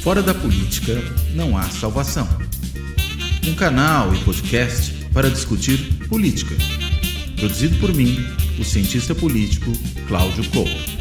Fora da política não há salvação. Um canal e podcast para discutir política. Produzido por mim, o cientista político Cláudio Couto.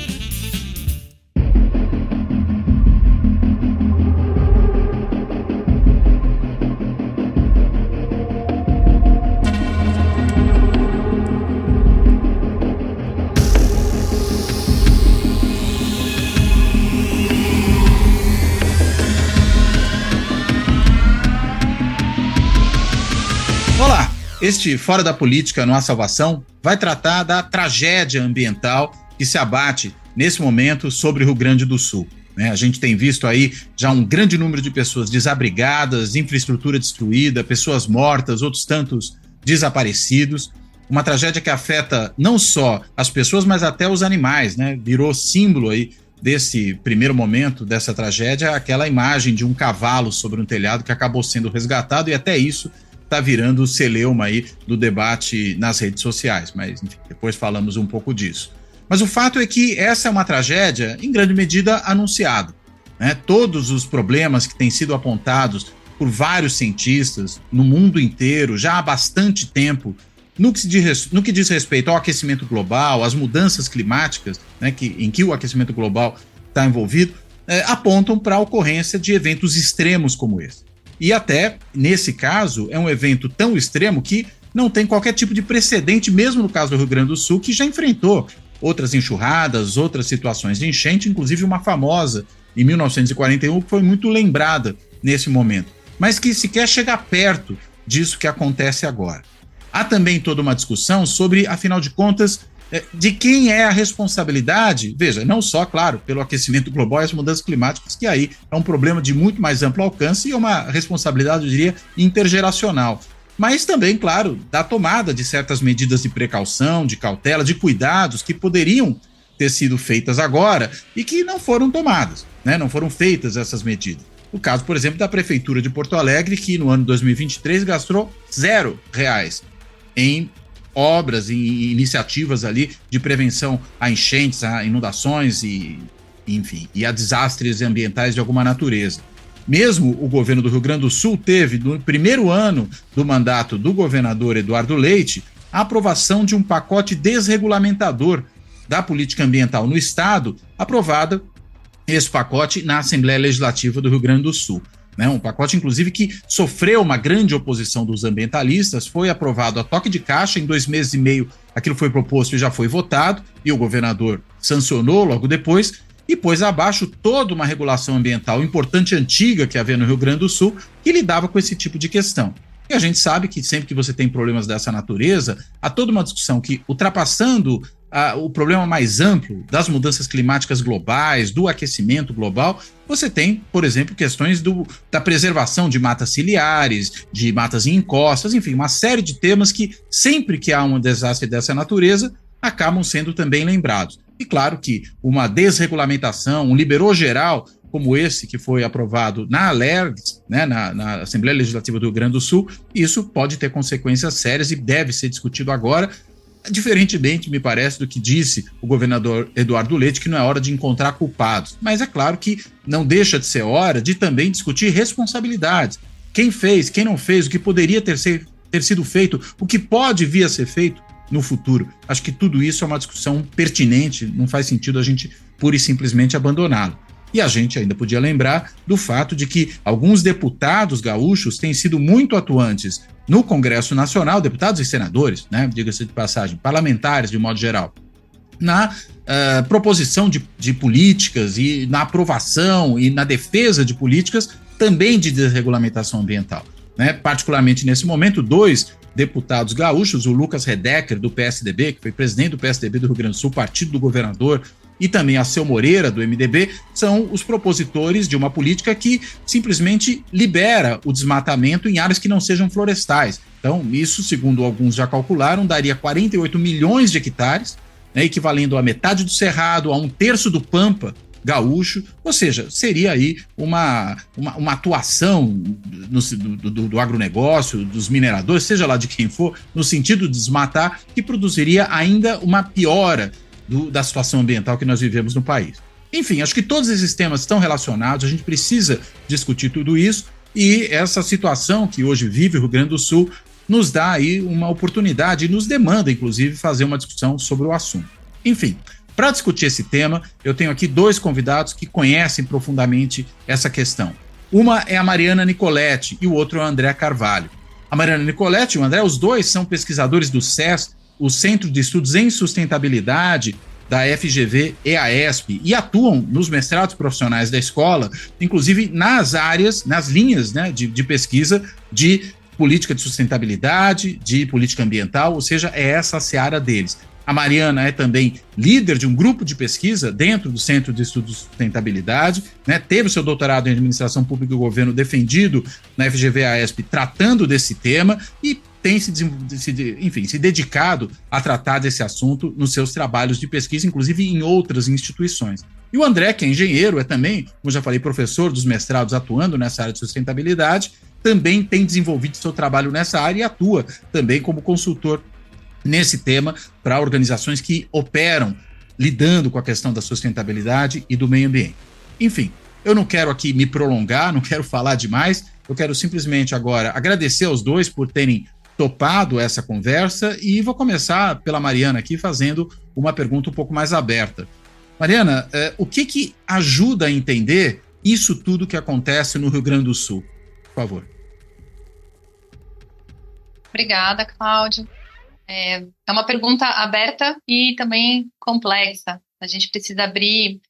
Olá, este Fora da Política Não Há Salvação vai tratar da tragédia ambiental que se abate nesse momento sobre o Rio Grande do Sul. A gente tem visto aí já um grande número de pessoas desabrigadas, infraestrutura destruída, pessoas mortas, outros tantos desaparecidos. Uma tragédia que afeta não só as pessoas, mas até os animais, Virou símbolo aí desse primeiro momento dessa tragédia, aquela imagem de um cavalo sobre um telhado que acabou sendo resgatado, e até isso está virando o celeuma aí do debate nas redes sociais, mas enfim, depois falamos um pouco disso. Mas o fato é que essa é uma tragédia, em grande medida, anunciada. Todos os problemas que têm sido apontados por vários cientistas no mundo inteiro já há bastante tempo, no que diz respeito ao aquecimento global, às mudanças climáticas, em que o aquecimento global está envolvido, apontam para a ocorrência de eventos extremos como esse. E até, nesse caso, é um evento tão extremo que não tem qualquer tipo de precedente, mesmo no caso do Rio Grande do Sul, que já enfrentou outras enxurradas, outras situações de enchente, inclusive uma famosa, em 1941, que foi muito lembrada nesse momento, mas que sequer chega perto disso que acontece agora. Há também toda uma discussão sobre, afinal de contas, de quem é a responsabilidade, veja, não só, claro, pelo aquecimento global e as mudanças climáticas, que aí é um problema de muito mais amplo alcance e uma responsabilidade, eu diria, intergeracional, mas também, claro, da tomada de certas medidas de precaução, de cautela, de cuidados que poderiam ter sido feitas agora e que não foram tomadas, não foram feitas essas medidas. O caso, por exemplo, da Prefeitura de Porto Alegre, que no ano 2023 gastou R$0 em obras e iniciativas ali de prevenção a enchentes, a inundações e a desastres ambientais de alguma natureza. Mesmo o governo do Rio Grande do Sul teve, no primeiro ano do mandato do governador Eduardo Leite, a aprovação de um pacote desregulamentador da política ambiental no estado, aprovada esse pacote na Assembleia Legislativa do Rio Grande do Sul. Um pacote, inclusive, que sofreu uma grande oposição dos ambientalistas, foi aprovado a toque de caixa, em 2 meses e meio aquilo foi proposto e já foi votado, e o governador sancionou logo depois, e pôs abaixo toda uma regulação ambiental importante e antiga que havia no Rio Grande do Sul, que lidava com esse tipo de questão. E a gente sabe que sempre que você tem problemas dessa natureza, há toda uma discussão que, ultrapassando o problema mais amplo das mudanças climáticas globais, do aquecimento global, você tem, por exemplo, questões da preservação de matas ciliares, de matas em encostas, enfim, uma série de temas que, sempre que há um desastre dessa natureza, acabam sendo também lembrados. E claro que uma desregulamentação, um liberou geral, como esse que foi aprovado na ALERGS, na Assembleia Legislativa do Rio Grande do Sul, isso pode ter consequências sérias e deve ser discutido agora, diferentemente, me parece, do que disse o governador Eduardo Leite, que não é hora de encontrar culpados. Mas é claro que não deixa de ser hora de também discutir responsabilidades. Quem fez, quem não fez, o que poderia ter sido feito, o que pode vir a ser feito no futuro. Acho que tudo isso é uma discussão pertinente, não faz sentido a gente pura e simplesmente abandoná-lo. E a gente ainda podia lembrar do fato de que alguns deputados gaúchos têm sido muito atuantes no Congresso Nacional, deputados e senadores, diga-se de passagem, parlamentares de modo geral, na proposição de políticas e na aprovação e na defesa de políticas também de desregulamentação ambiental. Particularmente nesse momento, 2 deputados gaúchos, o Lucas Redecker, do PSDB, que foi presidente do PSDB do Rio Grande do Sul, partido do governador, e também a Seu Moreira, do MDB, são os propositores de uma política que simplesmente libera o desmatamento em áreas que não sejam florestais. Então, isso, segundo alguns já calcularam, daria 48 milhões de hectares, equivalendo a metade do Cerrado, a 1/3 do Pampa gaúcho, ou seja, seria aí uma atuação do agronegócio, dos mineradores, seja lá de quem for, no sentido de desmatar, que produziria ainda uma piora da situação ambiental que nós vivemos no país. Enfim, acho que todos esses temas estão relacionados, a gente precisa discutir tudo isso, e essa situação que hoje vive o Rio Grande do Sul nos dá aí uma oportunidade e nos demanda, inclusive, fazer uma discussão sobre o assunto. Enfim, para discutir esse tema, eu tenho aqui dois convidados que conhecem profundamente essa questão. Uma é a Mariana Nicoletti e o outro é o André Carvalho. A Mariana Nicoletti e o André, os dois são pesquisadores do CES, o Centro de Estudos em Sustentabilidade da FGV-EASP, e atuam nos mestrados profissionais da escola, inclusive nas áreas, nas linhas, né, de pesquisa de política de sustentabilidade, de política ambiental, ou seja, é essa a seara deles. A Mariana é também líder de um grupo de pesquisa dentro do Centro de Estudos de Sustentabilidade, né? Teve o seu doutorado em Administração Pública e Governo defendido na FGV-AESP tratando desse tema e tem se dedicado a tratar desse assunto nos seus trabalhos de pesquisa, inclusive em outras instituições. E o André, que é engenheiro, é também, como já falei, professor dos mestrados atuando nessa área de sustentabilidade, também tem desenvolvido seu trabalho nessa área e atua também como consultor nesse tema para organizações que operam lidando com a questão da sustentabilidade e do meio ambiente. Enfim, eu não quero aqui me prolongar, não quero falar demais, eu quero simplesmente agora agradecer aos dois por terem topado essa conversa e vou começar pela Mariana aqui fazendo uma pergunta um pouco mais aberta. Mariana, o que ajuda a entender isso tudo que acontece no Rio Grande do Sul? Por favor. Obrigada, Cláudio. É uma pergunta aberta e também complexa. A gente precisa abrir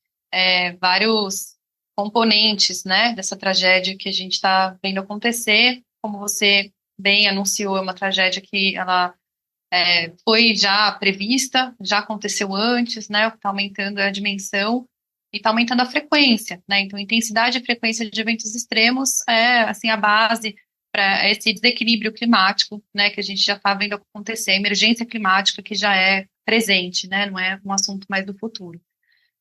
vários componentes, né, dessa tragédia que a gente está vendo acontecer. Como você bem anunciou, é uma tragédia que ela foi já prevista, já aconteceu antes, né, está aumentando a dimensão e está aumentando a frequência, né, então intensidade e frequência de eventos extremos é, assim, a base para esse desequilíbrio climático, né, que a gente já está vendo acontecer, a emergência climática que já é presente, né, não é um assunto mais do futuro.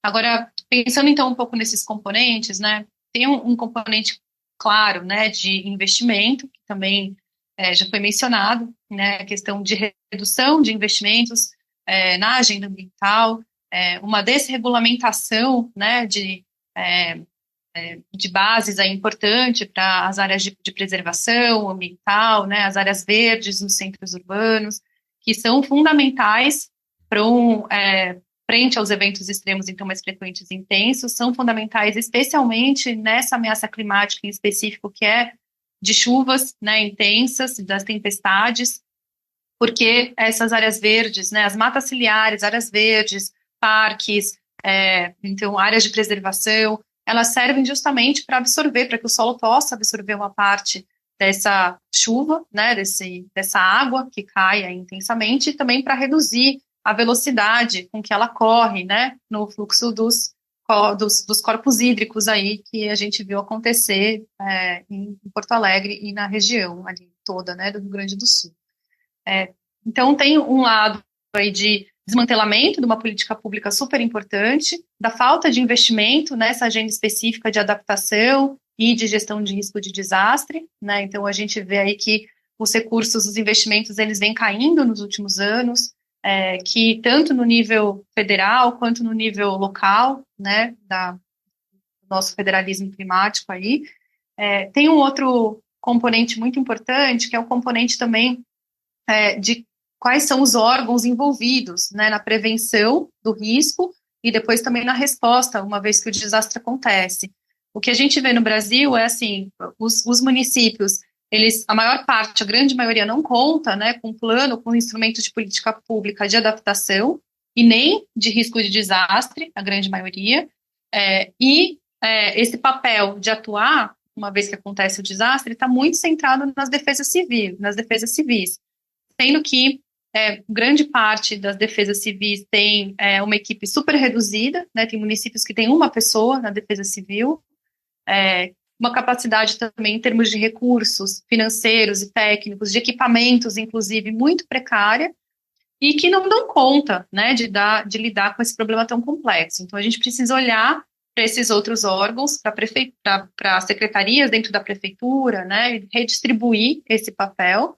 Agora, pensando então um pouco nesses componentes, né, tem um componente claro, né, de investimento, que também já foi mencionado, né, a questão de redução de investimentos na agenda ambiental, uma desregulamentação, né, de bases aí importante para as áreas de preservação ambiental, né, as áreas verdes nos centros urbanos, que são fundamentais para frente aos eventos extremos, então, mais frequentes e intensos, são fundamentais especialmente nessa ameaça climática em específico, que é de chuvas, né, intensas, das tempestades, porque essas áreas verdes, né, as matas ciliares, áreas verdes, parques, então, áreas de preservação, elas servem justamente para absorver, para que o solo possa absorver uma parte dessa chuva, né, dessa água que cai intensamente, e também para reduzir a velocidade com que ela corre, né, no fluxo dos corpos hídricos aí que a gente viu acontecer em Porto Alegre e na região ali toda, né, do Rio Grande do Sul. Então tem um lado aí de desmantelamento de uma política pública super importante, da falta de investimento nessa agenda específica de adaptação e de gestão de risco de desastre, né? Então a gente vê aí que os recursos, os investimentos, eles vêm caindo nos últimos anos, que tanto no nível federal quanto no nível local, né, do nosso federalismo climático aí. Tem um outro componente muito importante, que é o componente também de quais são os órgãos envolvidos, né, na prevenção do risco e depois também na resposta, uma vez que o desastre acontece. O que a gente vê no Brasil é assim, os municípios, a maior parte, a grande maioria não conta, né, com plano, com instrumentos de política pública de adaptação e nem de risco de desastre, a grande maioria, esse papel de atuar, uma vez que acontece o desastre, está muito centrado nas defesas civis, sendo que grande parte das defesas civis tem uma equipe super reduzida, né, tem municípios que tem uma pessoa na defesa civil, uma capacidade também em termos de recursos financeiros e técnicos, de equipamentos, inclusive, muito precária, e que não dão conta, né, de lidar com esse problema tão complexo. Então, a gente precisa olhar para esses outros órgãos, para secretarias dentro da prefeitura, né, e redistribuir esse papel.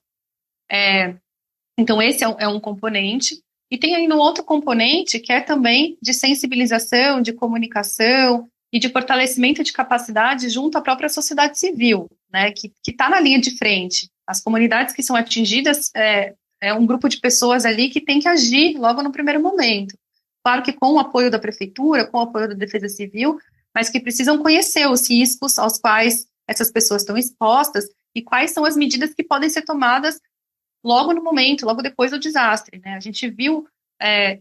Então, esse é um componente. E tem ainda um outro componente que é também de sensibilização, de comunicação e de fortalecimento de capacidade junto à própria sociedade civil, né, que está na linha de frente. As comunidades que são atingidas é um grupo de pessoas ali que tem que agir logo no primeiro momento. Claro que com o apoio da prefeitura, com o apoio da Defesa Civil, mas que precisam conhecer os riscos aos quais essas pessoas estão expostas e quais são as medidas que podem ser tomadas logo no momento, logo depois do desastre, né? A gente viu,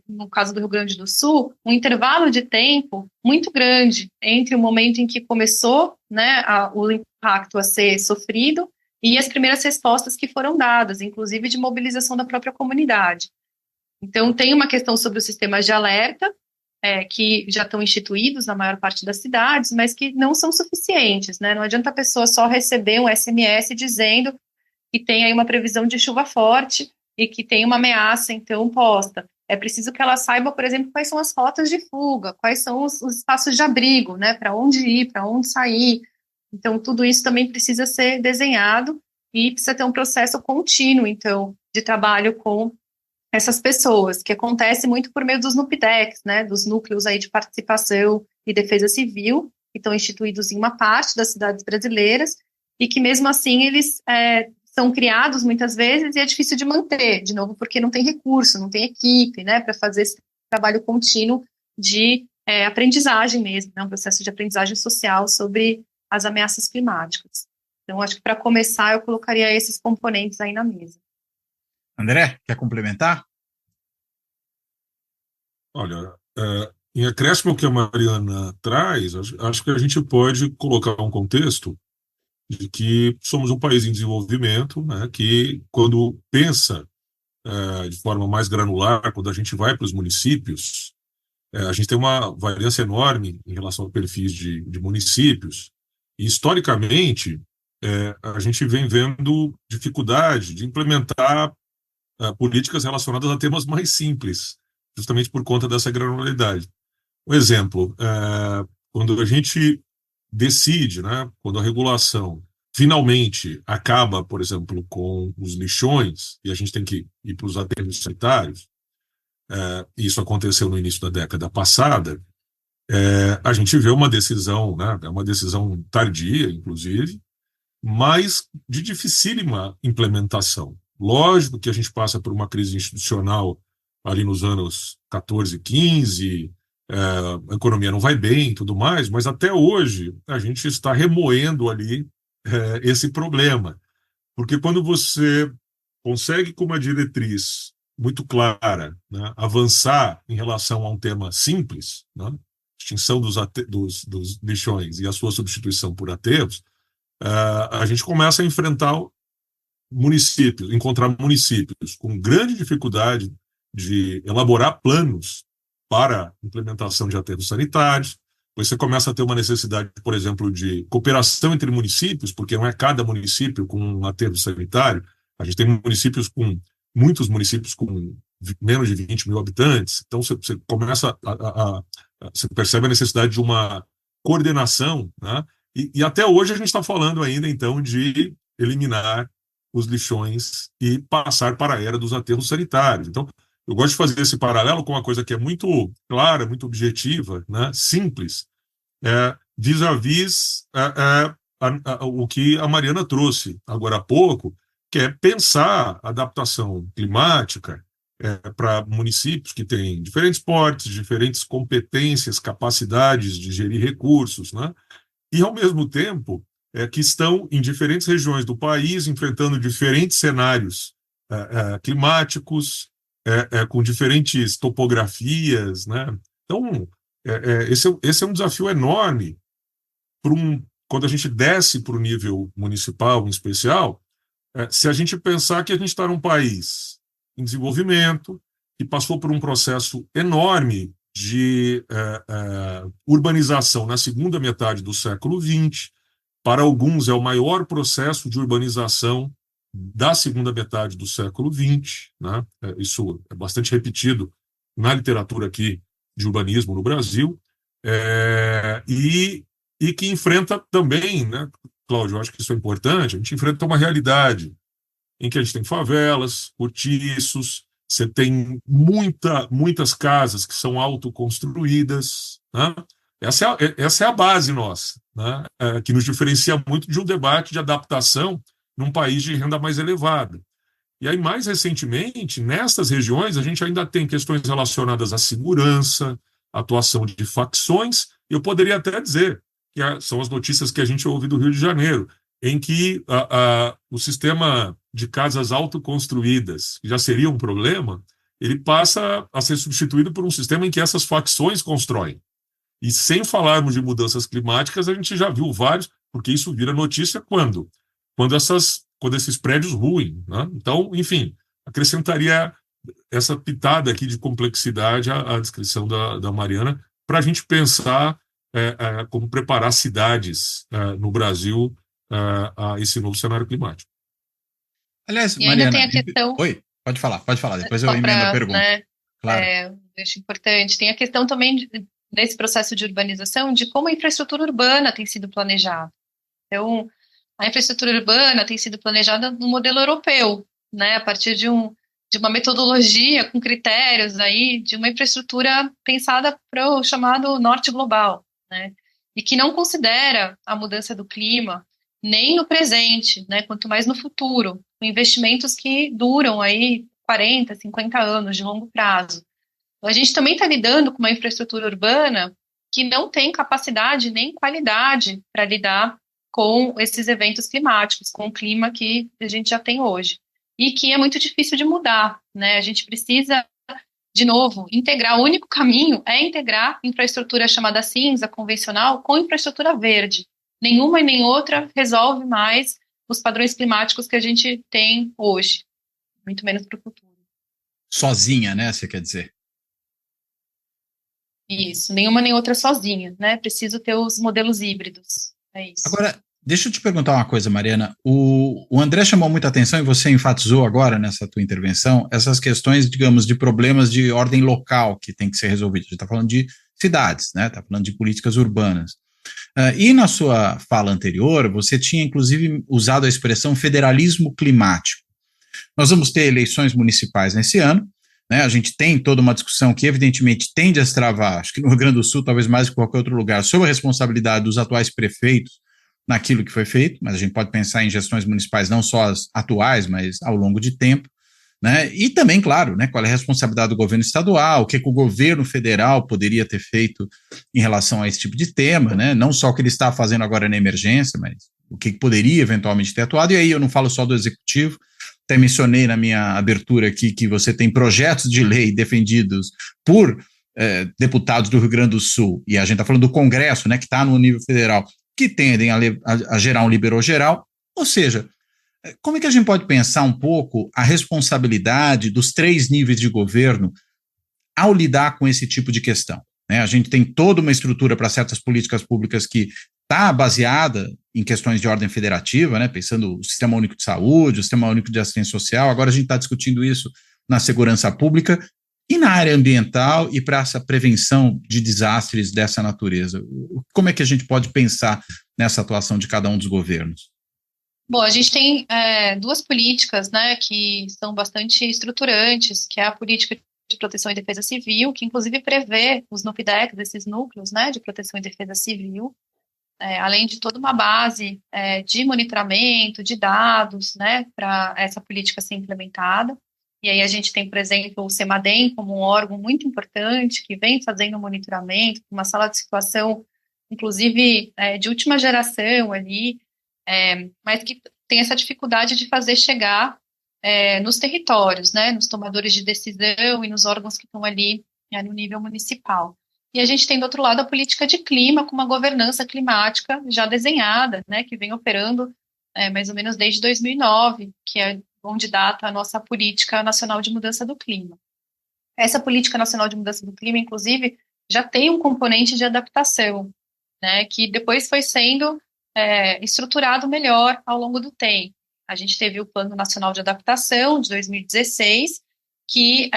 no caso do Rio Grande do Sul, um intervalo de tempo muito grande entre o momento em que começou, né, o impacto a ser sofrido e as primeiras respostas que foram dadas, inclusive de mobilização da própria comunidade. Então, tem uma questão sobre os sistemas de alerta, que já estão instituídos na maior parte das cidades, mas que não são suficientes, né? Não adianta a pessoa só receber um SMS dizendo que tem aí uma previsão de chuva forte e que tem uma ameaça, então, posta. É preciso que ela saiba, por exemplo, quais são as rotas de fuga, quais são os espaços de abrigo, né? Para onde ir, para onde sair. Então, tudo isso também precisa ser desenhado e precisa ter um processo contínuo, então, de trabalho com essas pessoas, que acontece muito por meio dos NUPDECs, né, dos núcleos aí de participação e defesa civil, que estão instituídos em uma parte das cidades brasileiras, e que mesmo assim eles são criados muitas vezes e é difícil de manter, de novo, porque não tem recurso, não tem equipe, né, para fazer esse trabalho contínuo de aprendizagem mesmo, né, um processo de aprendizagem social sobre as ameaças climáticas. Então, acho que para começar eu colocaria esses componentes aí na mesa. André, quer complementar? Olha, em acréscimo ao que a Mariana traz, acho que a gente pode colocar um contexto de que somos um país em desenvolvimento, né, que quando pensa de forma mais granular, quando a gente vai para os municípios, a gente tem uma variância enorme em relação a perfis de municípios, e historicamente a gente vem vendo dificuldade de implementar políticas relacionadas a temas mais simples, justamente por conta dessa granularidade. Um exemplo, quando a gente decide, né, quando a regulação finalmente acaba, por exemplo, com os lixões, e a gente tem que ir para os aterros sanitários, isso aconteceu no início da década passada, a gente vê uma decisão, né, uma decisão tardia, inclusive, mas de dificílima implementação. Lógico que a gente passa por uma crise institucional ali nos anos 14, 15, a economia não vai bem e tudo mais, mas até hoje a gente está remoendo ali esse problema. Porque quando você consegue, com uma diretriz muito clara, né, avançar em relação a um tema simples, né, extinção dos lixões e a sua substituição por aterros, a gente começa a enfrentar municípios, encontrar municípios com grande dificuldade de elaborar planos para implementação de aterros sanitários. Você começa a ter uma necessidade, por exemplo, de cooperação entre municípios, porque não é cada município com um aterro sanitário. A gente tem muitos municípios com menos de 20 mil habitantes. Então, você começa você percebe a necessidade de uma coordenação, né? E até hoje a gente está falando ainda, então, de eliminar os lixões e passar para a era dos aterros sanitários. Então, eu gosto de fazer esse paralelo com uma coisa que é muito clara, muito objetiva, né, simples, vis-à-vis o que a Mariana trouxe agora há pouco, que é pensar a adaptação climática para municípios que têm diferentes portes, diferentes competências, capacidades de gerir recursos, né, e, ao mesmo tempo, que estão em diferentes regiões do país, enfrentando diferentes cenários climáticos, com diferentes topografias, né? Então, esse é um desafio enorme quando a gente desce para o nível municipal, em especial, se a gente pensar que a gente está num país em desenvolvimento, que passou por um processo enorme de urbanização na segunda metade do século XX. Para alguns, é o maior processo de urbanização da segunda metade do século XX, né? Isso é bastante repetido na literatura aqui de urbanismo no Brasil, e que enfrenta também, né, Cláudio, eu acho que isso é importante, a gente enfrenta uma realidade em que a gente tem favelas, cortiços, você tem muitas casas que são autoconstruídas, né? Essa é a base nossa, né? Que nos diferencia muito de um debate de adaptação num país de renda mais elevada. E aí, mais recentemente, nessas regiões, a gente ainda tem questões relacionadas à segurança, atuação de facções. Eu poderia até dizer que são as notícias que a gente ouve do Rio de Janeiro, em que o sistema de casas autoconstruídas, que já seria um problema, ele passa a ser substituído por um sistema em que essas facções constroem. E sem falarmos de mudanças climáticas, a gente já viu vários, porque isso vira notícia quando? Quando esses prédios ruem, né? Então, enfim, acrescentaria essa pitada aqui de complexidade à descrição da Mariana, para a gente pensar como preparar cidades no Brasil a esse novo cenário climático. Aliás, E ainda Mariana, tem a questão, oi, pode falar, depois eu só emendo a para, pergunta. né, Claro. acho importante, tem a questão também nesse processo de urbanização de como a infraestrutura urbana tem sido planejada. Então, a infraestrutura urbana tem sido planejada no modelo europeu, né, a partir de uma metodologia com critérios aí, de uma infraestrutura pensada para o chamado norte global, né, e que não considera a mudança do clima nem no presente, né, quanto mais no futuro, com investimentos que duram aí 40, 50 anos de longo prazo. Então, a gente também está lidando com uma infraestrutura urbana que não tem capacidade nem qualidade para lidar com esses eventos climáticos, com o clima que a gente já tem hoje. E que é muito difícil de mudar, né? A gente precisa, de novo, integrar. O único caminho é integrar infraestrutura chamada cinza, convencional, com infraestrutura verde. Nenhuma e nem outra resolve mais os padrões climáticos que a gente tem hoje, muito menos para o futuro. Sozinha, né, você quer dizer? Isso, nenhuma nem outra sozinha, né? Preciso ter os modelos híbridos. É isso. Agora, deixa eu te perguntar uma coisa, Mariana. O André chamou muita atenção e você enfatizou agora nessa tua intervenção essas questões, digamos, de problemas de ordem local que tem que ser resolvidos. A gente está falando de cidades, né? Está falando de políticas urbanas. E na sua fala anterior, você tinha inclusive usado a expressão federalismo climático. Nós vamos ter eleições municipais nesse ano, né? A gente tem toda uma discussão que evidentemente tende a se travar, acho que no Rio Grande do Sul, talvez mais que em qualquer outro lugar, sobre a responsabilidade dos atuais prefeitos naquilo que foi feito, mas a gente pode pensar em gestões municipais não só as atuais, mas ao longo de tempo, né? E também, claro, né, qual é a responsabilidade do governo estadual, o que o governo federal poderia ter feito em relação a esse tipo de tema, né? Não só o que ele está fazendo agora na emergência, mas o que poderia eventualmente ter atuado. E aí eu não falo só do executivo, até mencionei na minha abertura aqui que você tem projetos de lei defendidos por deputados do Rio Grande do Sul, e a gente está falando do Congresso, né, que está no nível federal, que tendem a gerar um liberou geral, ou seja, como é que a gente pode pensar um pouco a responsabilidade dos 3 níveis de governo ao lidar com esse tipo de questão, né? A gente tem toda uma estrutura para certas políticas públicas que está baseada em questões de ordem federativa, né? Pensando o Sistema Único de Saúde, o Sistema Único de Assistência Social, agora a gente está discutindo isso na segurança pública e na área ambiental e para essa prevenção de desastres dessa natureza. Como é que a gente pode pensar nessa atuação de cada um dos governos? Bom, a gente tem 2 políticas, né, que são bastante estruturantes, que é a política de proteção e defesa civil, que inclusive prevê os NUPDECs, esses núcleos, né, de proteção e defesa civil, além de toda uma base de monitoramento, de dados, né, para essa política ser implementada. E aí a gente tem, por exemplo, o CEMADEM como um órgão muito importante, que vem fazendo monitoramento, uma sala de situação, inclusive, de última geração ali, mas que tem essa dificuldade de fazer chegar nos territórios, né, nos tomadores de decisão e nos órgãos que estão ali no nível municipal. E a gente tem, do outro lado, a política de clima, com uma governança climática já desenhada, né, que vem operando mais ou menos desde 2009, que é onde data a nossa política nacional de mudança do clima. Essa política nacional de mudança do clima, inclusive, já tem um componente de adaptação, né, que depois foi sendo estruturado melhor ao longo do tempo. A gente teve o Plano Nacional de Adaptação, de 2016, que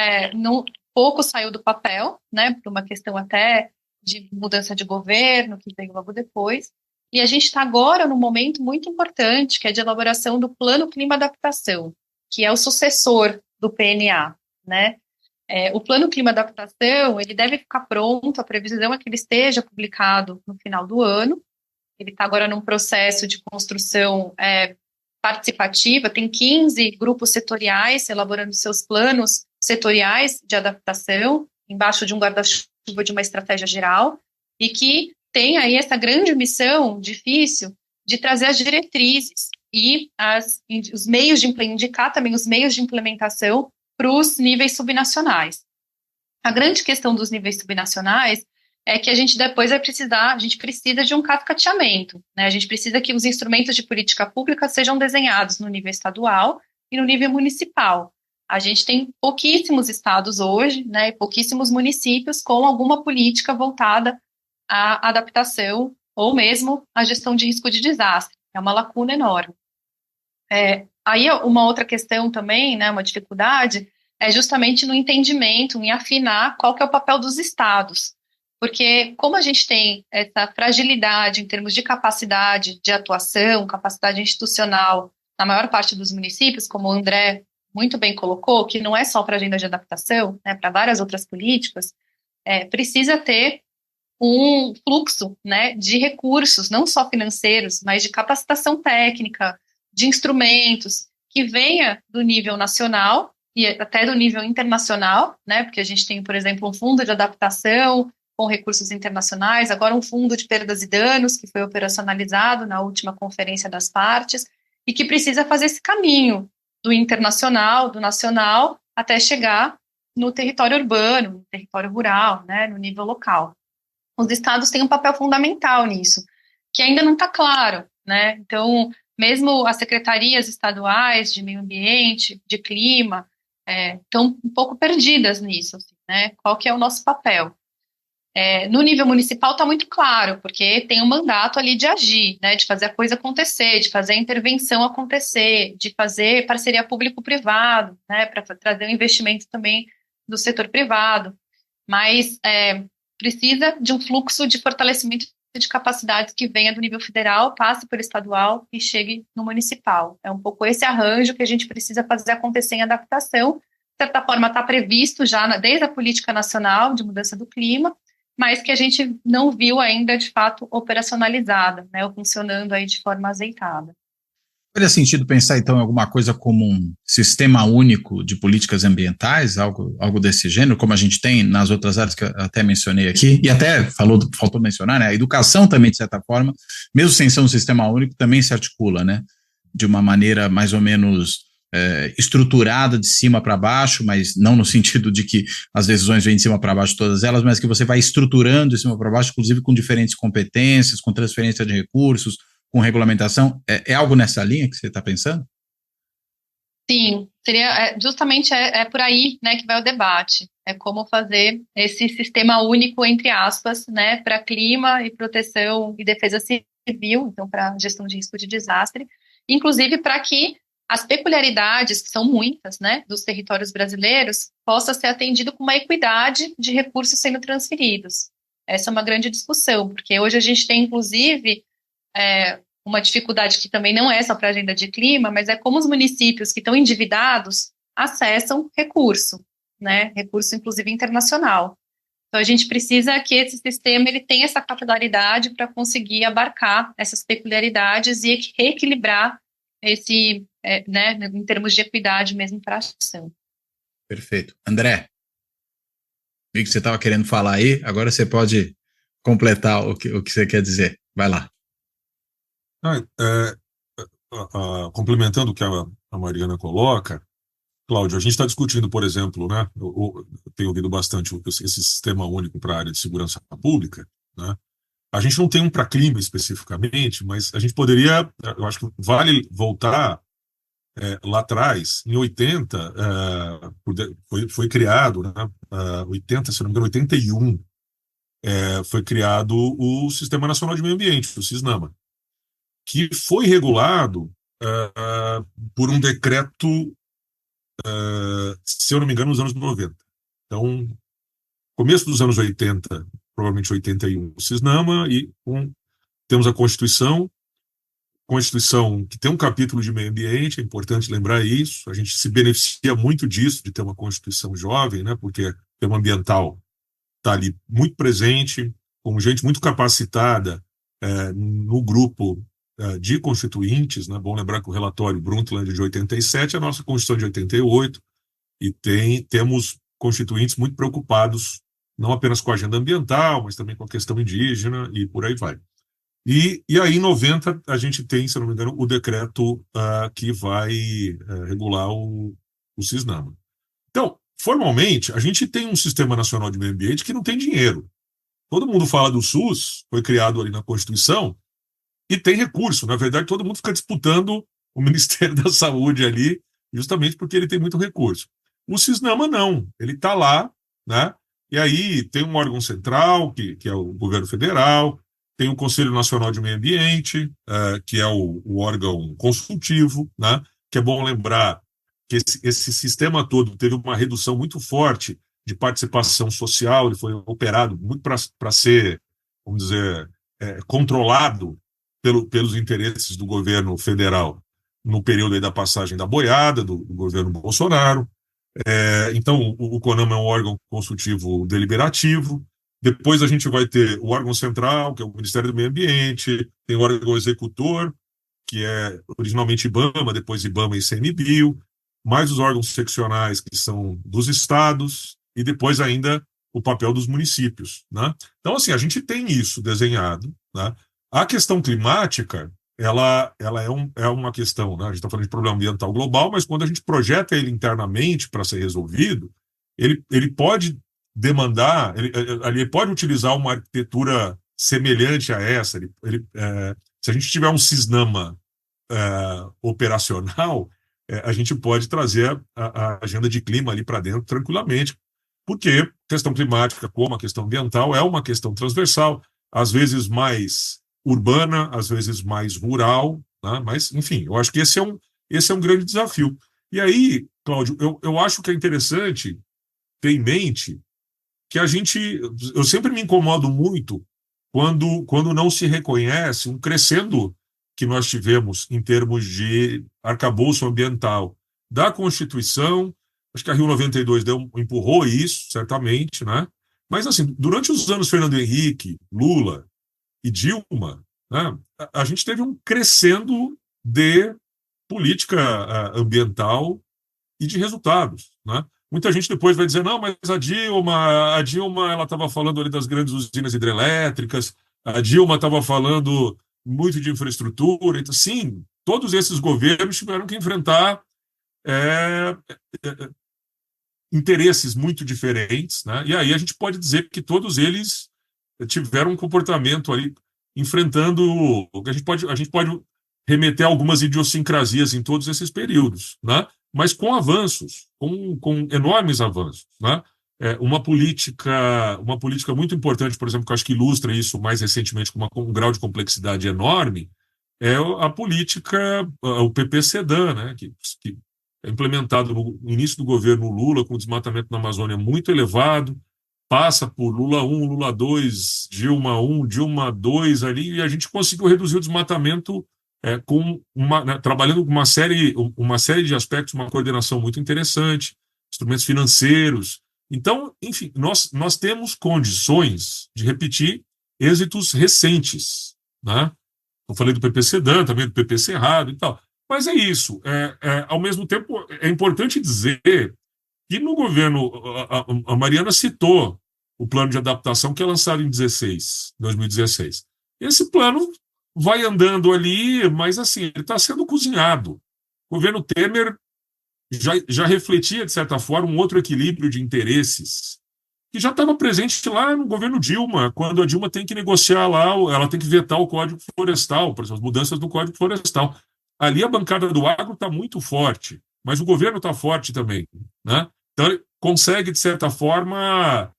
pouco saiu do papel, né, por uma questão até de mudança de governo, que veio logo depois, e a gente está agora num momento muito importante, que é de elaboração do Plano Clima Adaptação, que é o sucessor do PNA, né? O Plano Clima Adaptação, ele deve ficar pronto, a previsão é que ele esteja publicado no final do ano. Ele está agora num processo de construção participativa, tem 15 grupos setoriais elaborando seus planos setoriais de adaptação, embaixo de um guarda-chuva de uma estratégia geral, e que tem aí essa grande missão difícil de trazer as diretrizes e os meios de indicar também os meios de implementação para os níveis subnacionais. A grande questão dos níveis subnacionais é que a gente depois a gente precisa de um cascateamento, né? A gente precisa que os instrumentos de política pública sejam desenhados no nível estadual e no nível municipal. A gente tem pouquíssimos estados hoje, né, e pouquíssimos municípios com alguma política voltada à adaptação ou mesmo à gestão de risco de desastre. É uma lacuna enorme. Aí uma outra questão também, né, uma dificuldade, é justamente no entendimento, em afinar qual que é o papel dos estados. Porque como a gente tem essa fragilidade em termos de capacidade de atuação, capacidade institucional na maior parte dos municípios, como o André muito bem colocou, que não é só para a agenda de adaptação, né, para várias outras políticas, precisa ter um fluxo, né, de recursos, não só financeiros, mas de capacitação técnica, de instrumentos, que venha do nível nacional e até do nível internacional, né, porque a gente tem, por exemplo, um fundo de adaptação com recursos internacionais, agora um fundo de perdas e danos, que foi operacionalizado na última conferência das partes, e que precisa fazer esse caminho do internacional, do nacional, até chegar no território urbano, no território rural, né, no nível local. Os estados têm um papel fundamental nisso, que ainda não está claro, né? Então, mesmo as secretarias estaduais de meio ambiente, de clima, estão um pouco perdidas nisso, assim, né? Qual que é o nosso papel? No nível municipal está muito claro, porque tem um mandato ali de agir, né, de fazer a coisa acontecer, de fazer a intervenção acontecer, de fazer parceria público-privado, né, para trazer um investimento também do setor privado, mas precisa de um fluxo de fortalecimento de capacidades que venha do nível federal, passe pelo estadual e chegue no municipal. É um pouco esse arranjo que a gente precisa fazer acontecer em adaptação. De certa forma, está previsto já desde a política nacional de mudança do clima, mas que a gente não viu ainda, de fato, operacionalizada, né, ou funcionando aí de forma azeitada. Faria sentido pensar, então, em alguma coisa como um sistema único de políticas ambientais, algo desse gênero, como a gente tem nas outras áreas que eu até mencionei aqui, e até faltou mencionar, né, a educação também, de certa forma, mesmo sem ser um sistema único, também se articula, né, de uma maneira mais ou menos estruturada de cima para baixo, mas não no sentido de que as decisões vêm de cima para baixo todas elas, mas que você vai estruturando de cima para baixo, inclusive com diferentes competências, com transferência de recursos, com regulamentação. É algo nessa linha que você está pensando? Sim, seria justamente por aí, né, que vai o debate. É como fazer esse sistema único, entre aspas, né, para clima e proteção e defesa civil, então para gestão de risco de desastre, inclusive para que as peculiaridades, que são muitas, né, dos territórios brasileiros, possa ser atendido com uma equidade de recursos sendo transferidos. Essa é uma grande discussão, porque hoje a gente tem, inclusive, uma dificuldade que também não é só para a agenda de clima, mas é como os municípios que estão endividados acessam recurso, né, recurso inclusive internacional. Então a gente precisa que esse sistema ele tenha essa capilaridade para conseguir abarcar essas peculiaridades e reequilibrar esse, né, em termos de equidade mesmo para a ação. Perfeito. André, vi que você estava querendo falar aí, agora você pode completar o que você quer dizer. Vai lá. Complementando o que a Mariana coloca, Cláudio, a gente está discutindo, por exemplo, né, eu tenho ouvido bastante esse sistema único para a área de segurança pública, né? A gente não tem um para clima especificamente, mas a gente poderia, eu acho que vale voltar lá atrás, em 80, foi criado, né, 80, se não me engano, 81, foi criado o Sistema Nacional de Meio Ambiente, o SISNAMA, que foi regulado por um decreto, se eu não me engano, nos anos 90. Então, começo dos anos 80, provavelmente 81, o SISNAMA, e temos a Constituição, Constituição que tem um capítulo de meio ambiente, é importante lembrar isso. A gente se beneficia muito disso, de ter uma Constituição jovem, né? Porque o tema ambiental está ali muito presente, com gente muito capacitada no grupo de constituintes, né? Bom lembrar que o relatório Brundtland é de 87, a nossa Constituição é de 88, e temos constituintes muito preocupados, não apenas com a agenda ambiental, mas também com a questão indígena e por aí vai. E aí, em 90, a gente tem, se não me engano, o decreto que vai regular o CISNAMA. Então, formalmente, a gente tem um Sistema Nacional de Meio Ambiente que não tem dinheiro. Todo mundo fala do SUS, foi criado ali na Constituição, e tem recurso. Na verdade, todo mundo fica disputando o Ministério da Saúde ali, justamente porque ele tem muito recurso. O CISNAMA não, ele está lá, né? E aí tem um órgão central, que é o governo federal, tem o Conselho Nacional de Meio Ambiente, que é o órgão consultivo, né? Que é bom lembrar que esse sistema todo teve uma redução muito forte de participação social, ele foi operado muito para ser, vamos dizer, controlado pelos interesses do governo federal no período aí da passagem da boiada, do governo Bolsonaro. Então, o CONAMA é um órgão consultivo deliberativo. Depois a gente vai ter o órgão central, que é o Ministério do Meio Ambiente, tem o órgão executor, que é originalmente IBAMA, depois IBAMA e ICMBio, mais os órgãos seccionais, que são dos estados, e depois ainda o papel dos municípios, né? Então, assim, a gente tem isso desenhado, né? A questão climática, ela é uma questão, né? A gente está falando de problema ambiental global, mas quando a gente projeta ele internamente para ser resolvido, ele pode demandar, ele pode utilizar uma arquitetura semelhante a essa. Se a gente tiver um CISNAMA operacional, a gente pode trazer a agenda de clima ali para dentro tranquilamente, porque questão climática, como a questão ambiental, é uma questão transversal, às vezes mais urbana, às vezes mais rural, né? Mas, enfim, eu acho que esse é um grande desafio. E aí, Cláudio, eu acho que é interessante ter em mente que eu sempre me incomodo muito quando não se reconhece um crescendo que nós tivemos em termos de arcabouço ambiental da Constituição. Acho que a Rio 92 empurrou isso, certamente, né? Mas, assim, durante os anos Fernando Henrique, Lula e Dilma, né, a gente teve um crescendo de política ambiental e de resultados, né? Muita gente depois vai dizer, não, mas a Dilma ela estava falando ali das grandes usinas hidrelétricas, a Dilma estava falando muito de infraestrutura. Então, sim, todos esses governos tiveram que enfrentar interesses muito diferentes, né? E aí a gente pode dizer que todos eles tiveram um comportamento ali enfrentando. A gente pode remeter a algumas idiosincrasias em todos esses períodos, né? Mas com avanços, com enormes avanços, né? Uma política muito importante, por exemplo, que eu acho que ilustra isso mais recentemente com um grau de complexidade enorme, é a política, o PP-SEDAN, né? Que é implementado no início do governo Lula, com o desmatamento na Amazônia muito elevado, passa por Lula 1, Lula 2, Dilma 1, Dilma 2 ali, e a gente conseguiu reduzir o desmatamento trabalhando com uma série de aspectos, uma coordenação muito interessante, instrumentos financeiros. Então, enfim, nós temos condições de repetir êxitos recentes, né? Eu falei do PP-SEDAN, também do PP Cerrado e tal. Mas é isso. Ao mesmo tempo, é importante dizer que no governo, a Mariana citou o plano de adaptação que é lançado em 2016. Esse plano vai andando ali, mas assim, ele está sendo cozinhado. O governo Temer já refletia, de certa forma, um outro equilíbrio de interesses que já estava presente lá no governo Dilma, quando a Dilma tem que negociar lá, ela tem que vetar o Código Florestal, por exemplo, as mudanças do Código Florestal. Ali a bancada do agro está muito forte, mas o governo está forte também, né? Então ele consegue, de certa forma,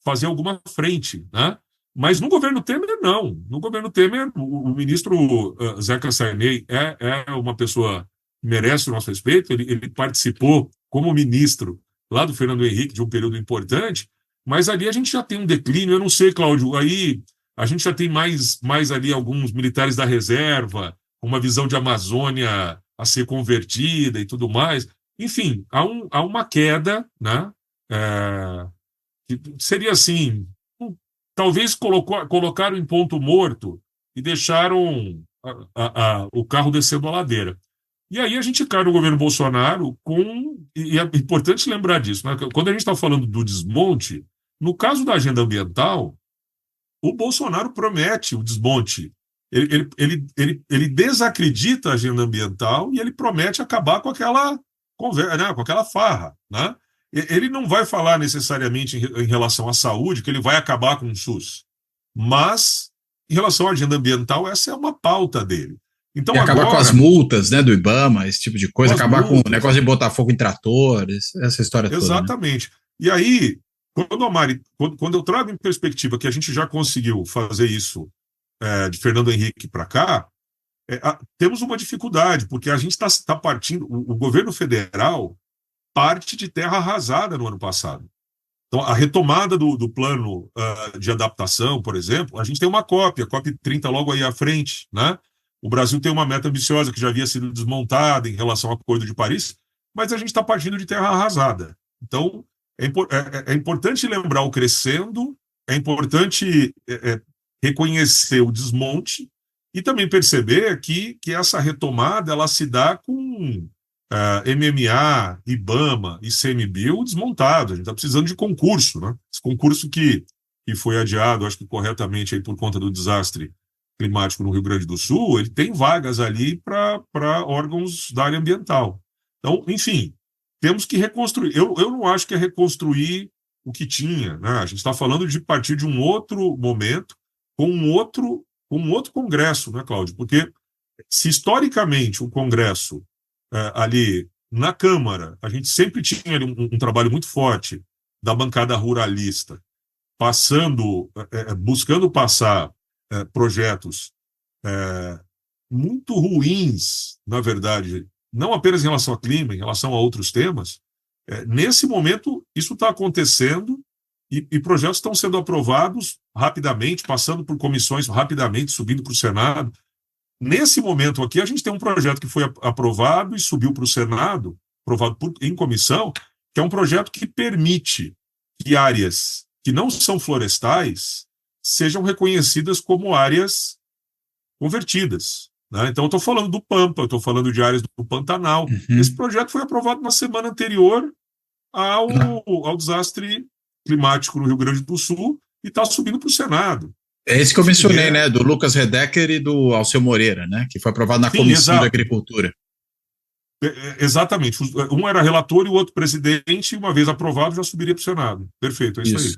fazer alguma frente, né? Mas no governo Temer, não. No governo Temer, o ministro Zeca Sarney é uma pessoa que merece o nosso respeito, ele participou como ministro lá do Fernando Henrique de um período importante, mas ali a gente já tem um declínio, eu não sei, Cláudio, aí a gente já tem mais ali alguns militares da reserva, uma visão de Amazônia a ser convertida e tudo mais. Enfim, há uma queda, né? Que seria assim, talvez colocaram em ponto morto e deixaram o carro descendo a ladeira. E aí a gente cai no governo Bolsonaro e é importante lembrar disso, né? Quando a gente está falando do desmonte, no caso da agenda ambiental, o Bolsonaro promete o desmonte. Ele desacredita a agenda ambiental e ele promete acabar com aquela conversa, né? Com aquela farra, né? Ele não vai falar necessariamente em relação à saúde que ele vai acabar com o SUS, mas em relação à agenda ambiental, essa é uma pauta dele. Então, E acabar com as multas, né, do IBAMA, esse tipo de coisa, acabar com o negócio de botar fogo em tratores, essa história toda. Exatamente. Né? E aí, quando eu trago em perspectiva que a gente já conseguiu fazer isso de Fernando Henrique para cá, temos uma dificuldade, porque a gente está partindo, o governo federal parte de terra arrasada no ano passado. Então, a retomada do plano de adaptação, por exemplo, a gente tem uma cópia, COP 30 logo aí à frente, né? O Brasil tem uma meta ambiciosa que já havia sido desmontada em relação ao Acordo de Paris, mas a gente está partindo de terra arrasada. Então, é importante lembrar o crescendo, é importante reconhecer o desmonte e também perceber que essa retomada ela se dá com MMA, IBAMA e ICMBio desmontados. A gente está precisando de concurso, né? Esse concurso que foi adiado, acho que corretamente aí por conta do desastre climático no Rio Grande do Sul, ele tem vagas ali para órgãos da área ambiental. Então, enfim, temos que reconstruir. Eu não acho que é reconstruir o que tinha, né? A gente está falando de partir de um outro momento com um outro Congresso, né, Cláudio? Porque se historicamente o Congresso ali na Câmara, a gente sempre tinha ali um trabalho muito forte da bancada ruralista, buscando passar projetos muito ruins, na verdade, não apenas em relação ao clima, em relação a outros temas. Nesse momento, isso está acontecendo e projetos estão sendo aprovados rapidamente, passando por comissões rapidamente, subindo para o Senado. Nesse momento aqui, a gente tem um projeto que foi aprovado e subiu para o Senado, aprovado em comissão, que é um projeto que permite que áreas que não são florestais sejam reconhecidas como áreas convertidas. Né? Então, eu estou falando do Pampa, eu estou falando de áreas do Pantanal. Uhum. Esse projeto foi aprovado na semana anterior ao desastre climático no Rio Grande do Sul e está subindo para o Senado. É esse que eu mencionei, né? Do Lucas Redecker e do Alceu Moreira, né? Que foi aprovado na Comissão de Agricultura. Exatamente. Um era relator e o outro presidente, e uma vez aprovado, já subiria para o Senado. Perfeito, é isso aí.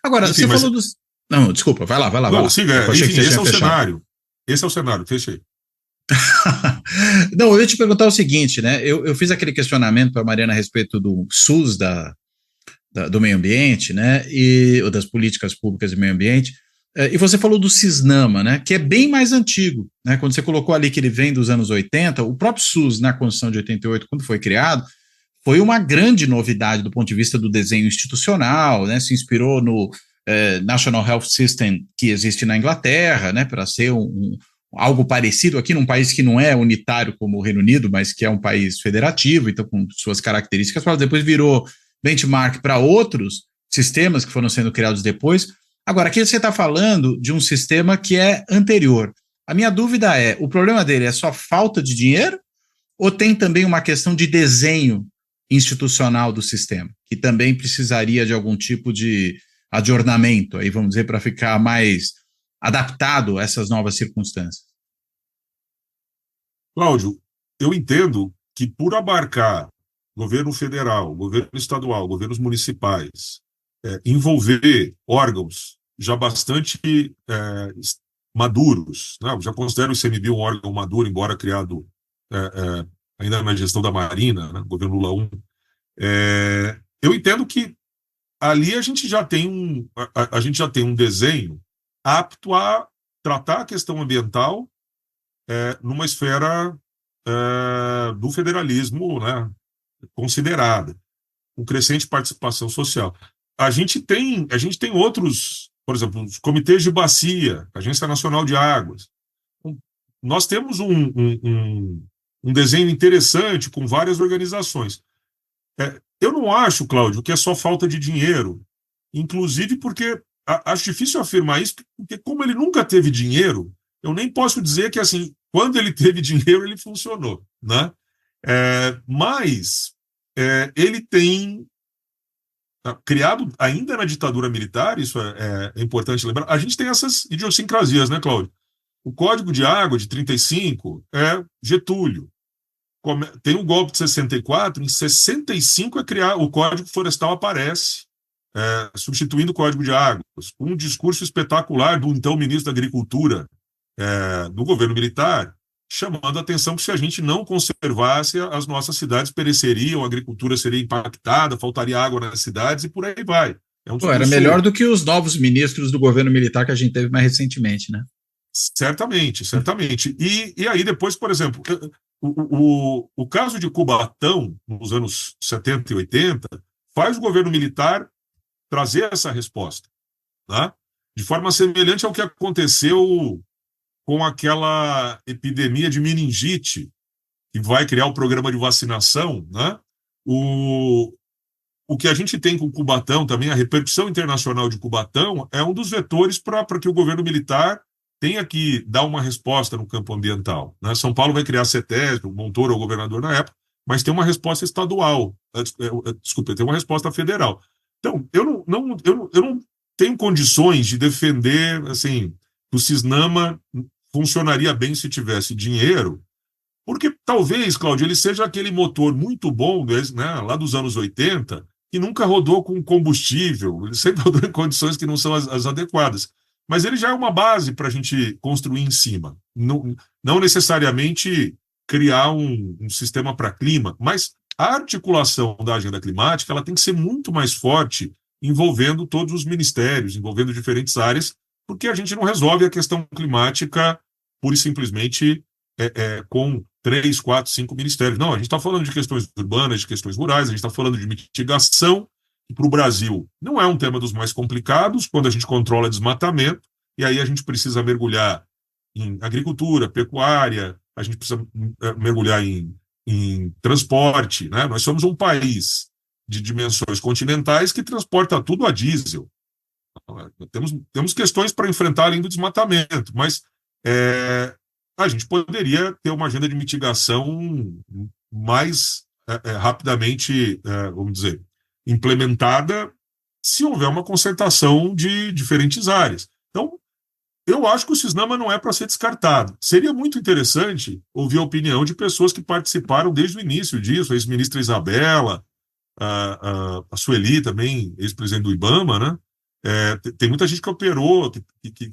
Agora, enfim, você falou dos... Não, desculpa, vai lá. Não, siga. Enfim, esse é o cenário. Esse é o cenário, fechei. Não, eu ia te perguntar o seguinte, né? Eu fiz aquele questionamento para a Mariana a respeito do SUS do meio ambiente, né? Ou das políticas públicas de meio ambiente. E você falou do Cisnama, né? Que é bem mais antigo, né? Quando você colocou ali que ele vem dos anos 80, o próprio SUS, na Constituição de 88, quando foi criado, foi uma grande novidade do ponto de vista do desenho institucional, né? Se inspirou no National Health System que existe na Inglaterra, né? Para ser algo parecido aqui num país que não é unitário como o Reino Unido, mas que é um país federativo, então com suas características, depois virou benchmark para outros sistemas que foram sendo criados depois. Agora, aqui você está falando de um sistema que é anterior. A minha dúvida é, o problema dele é só falta de dinheiro ou tem também uma questão de desenho institucional do sistema, que também precisaria de algum tipo de adornamento, aí vamos dizer, para ficar mais adaptado a essas novas circunstâncias? Cláudio, eu entendo que por abarcar governo federal, governo estadual, governos municipais, envolver órgãos já bastante maduros, né? Eu já considero o ICMBio um órgão maduro, embora criado ainda na gestão da Marina, né? Governo Lula I. Eu entendo que ali a gente já tem um desenho apto a tratar a questão ambiental numa esfera do federalismo, né? Considerada, com crescente participação social. A gente tem outros, por exemplo, os comitês de bacia, Agência Nacional de Águas, nós temos um desenho interessante com várias organizações. Eu não acho, Cláudio, que é só falta de dinheiro, inclusive porque acho difícil afirmar isso, porque como ele nunca teve dinheiro, eu nem posso dizer que, assim, quando ele teve dinheiro, ele funcionou, né? Mas ele tem criado, ainda na ditadura militar, isso é importante lembrar, a gente tem essas idiosincrasias, né, Cláudio? O Código de Água de 35 é Getúlio. Tem o golpe de 64, em 65 o Código Florestal aparece, substituindo o Código de Águas, com um discurso espetacular do então ministro da Agricultura do governo militar, chamando a atenção que se a gente não conservasse, as nossas cidades pereceriam, a agricultura seria impactada, faltaria água nas cidades e por aí vai. Era melhor do que os novos ministros do governo militar que a gente teve mais recentemente, né? Certamente, certamente. E aí depois, por exemplo, o caso de Cubatão, nos anos 70 e 80, faz o governo militar trazer essa resposta, né? De forma semelhante ao que aconteceu com aquela epidemia de meningite, que vai criar o programa de vacinação, né? O que a gente tem com Cubatão também, a repercussão internacional de Cubatão, é um dos vetores para que o governo militar tenha que dar uma resposta no campo ambiental, né? São Paulo vai criar a CETESB, o Montoro é o governador na época, mas tem uma resposta estadual, desculpa, tem uma resposta federal. Então, eu não tenho condições de defender, assim, que o Cisnama funcionaria bem se tivesse dinheiro, porque talvez, Cláudio, ele seja aquele motor muito bom, né, lá dos anos 80, que nunca rodou com combustível, ele sempre rodou em condições que não são as adequadas. Mas ele já é uma base para a gente construir em cima. Não necessariamente criar um sistema para clima, mas a articulação da agenda climática ela tem que ser muito mais forte, envolvendo todos os ministérios, envolvendo diferentes áreas, porque a gente não resolve a questão climática pura e simplesmente com 3, 4, 5 ministérios. Não, a gente está falando de questões urbanas, de questões rurais, a gente está falando de mitigação, que para o Brasil não é um tema dos mais complicados, quando a gente controla desmatamento, e aí a gente precisa mergulhar em agricultura, pecuária, a gente precisa mergulhar em transporte, né? Nós somos um país de dimensões continentais que transporta tudo a diesel. Temos questões para enfrentar além do desmatamento, mas a gente poderia ter uma agenda de mitigação mais rapidamente, vamos dizer, implementada se houver uma concertação de diferentes áreas. Então, eu acho que o Cisnama não é para ser descartado. Seria muito interessante ouvir a opinião de pessoas que participaram desde o início disso, a ex-ministra Isabela, a Sueli também, ex-presidente do IBAMA, né? Tem muita gente que operou, que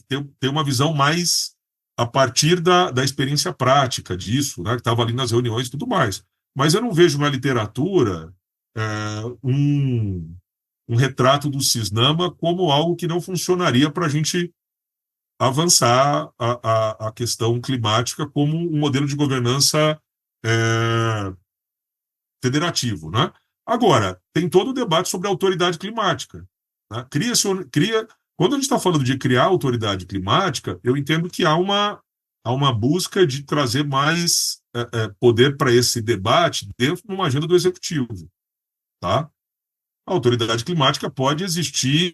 tem uma visão mais a partir da experiência prática disso, né? Que estava ali nas reuniões e tudo mais. Mas eu não vejo na literatura um retrato do Cisnama como algo que não funcionaria para a gente avançar a questão climática como um modelo de governança federativo, né? Agora, tem todo o debate sobre a autoridade climática, né? Quando a gente está falando de criar autoridade climática, eu entendo que há uma busca de trazer mais poder para esse debate dentro de uma agenda do executivo, tá? A autoridade climática pode existir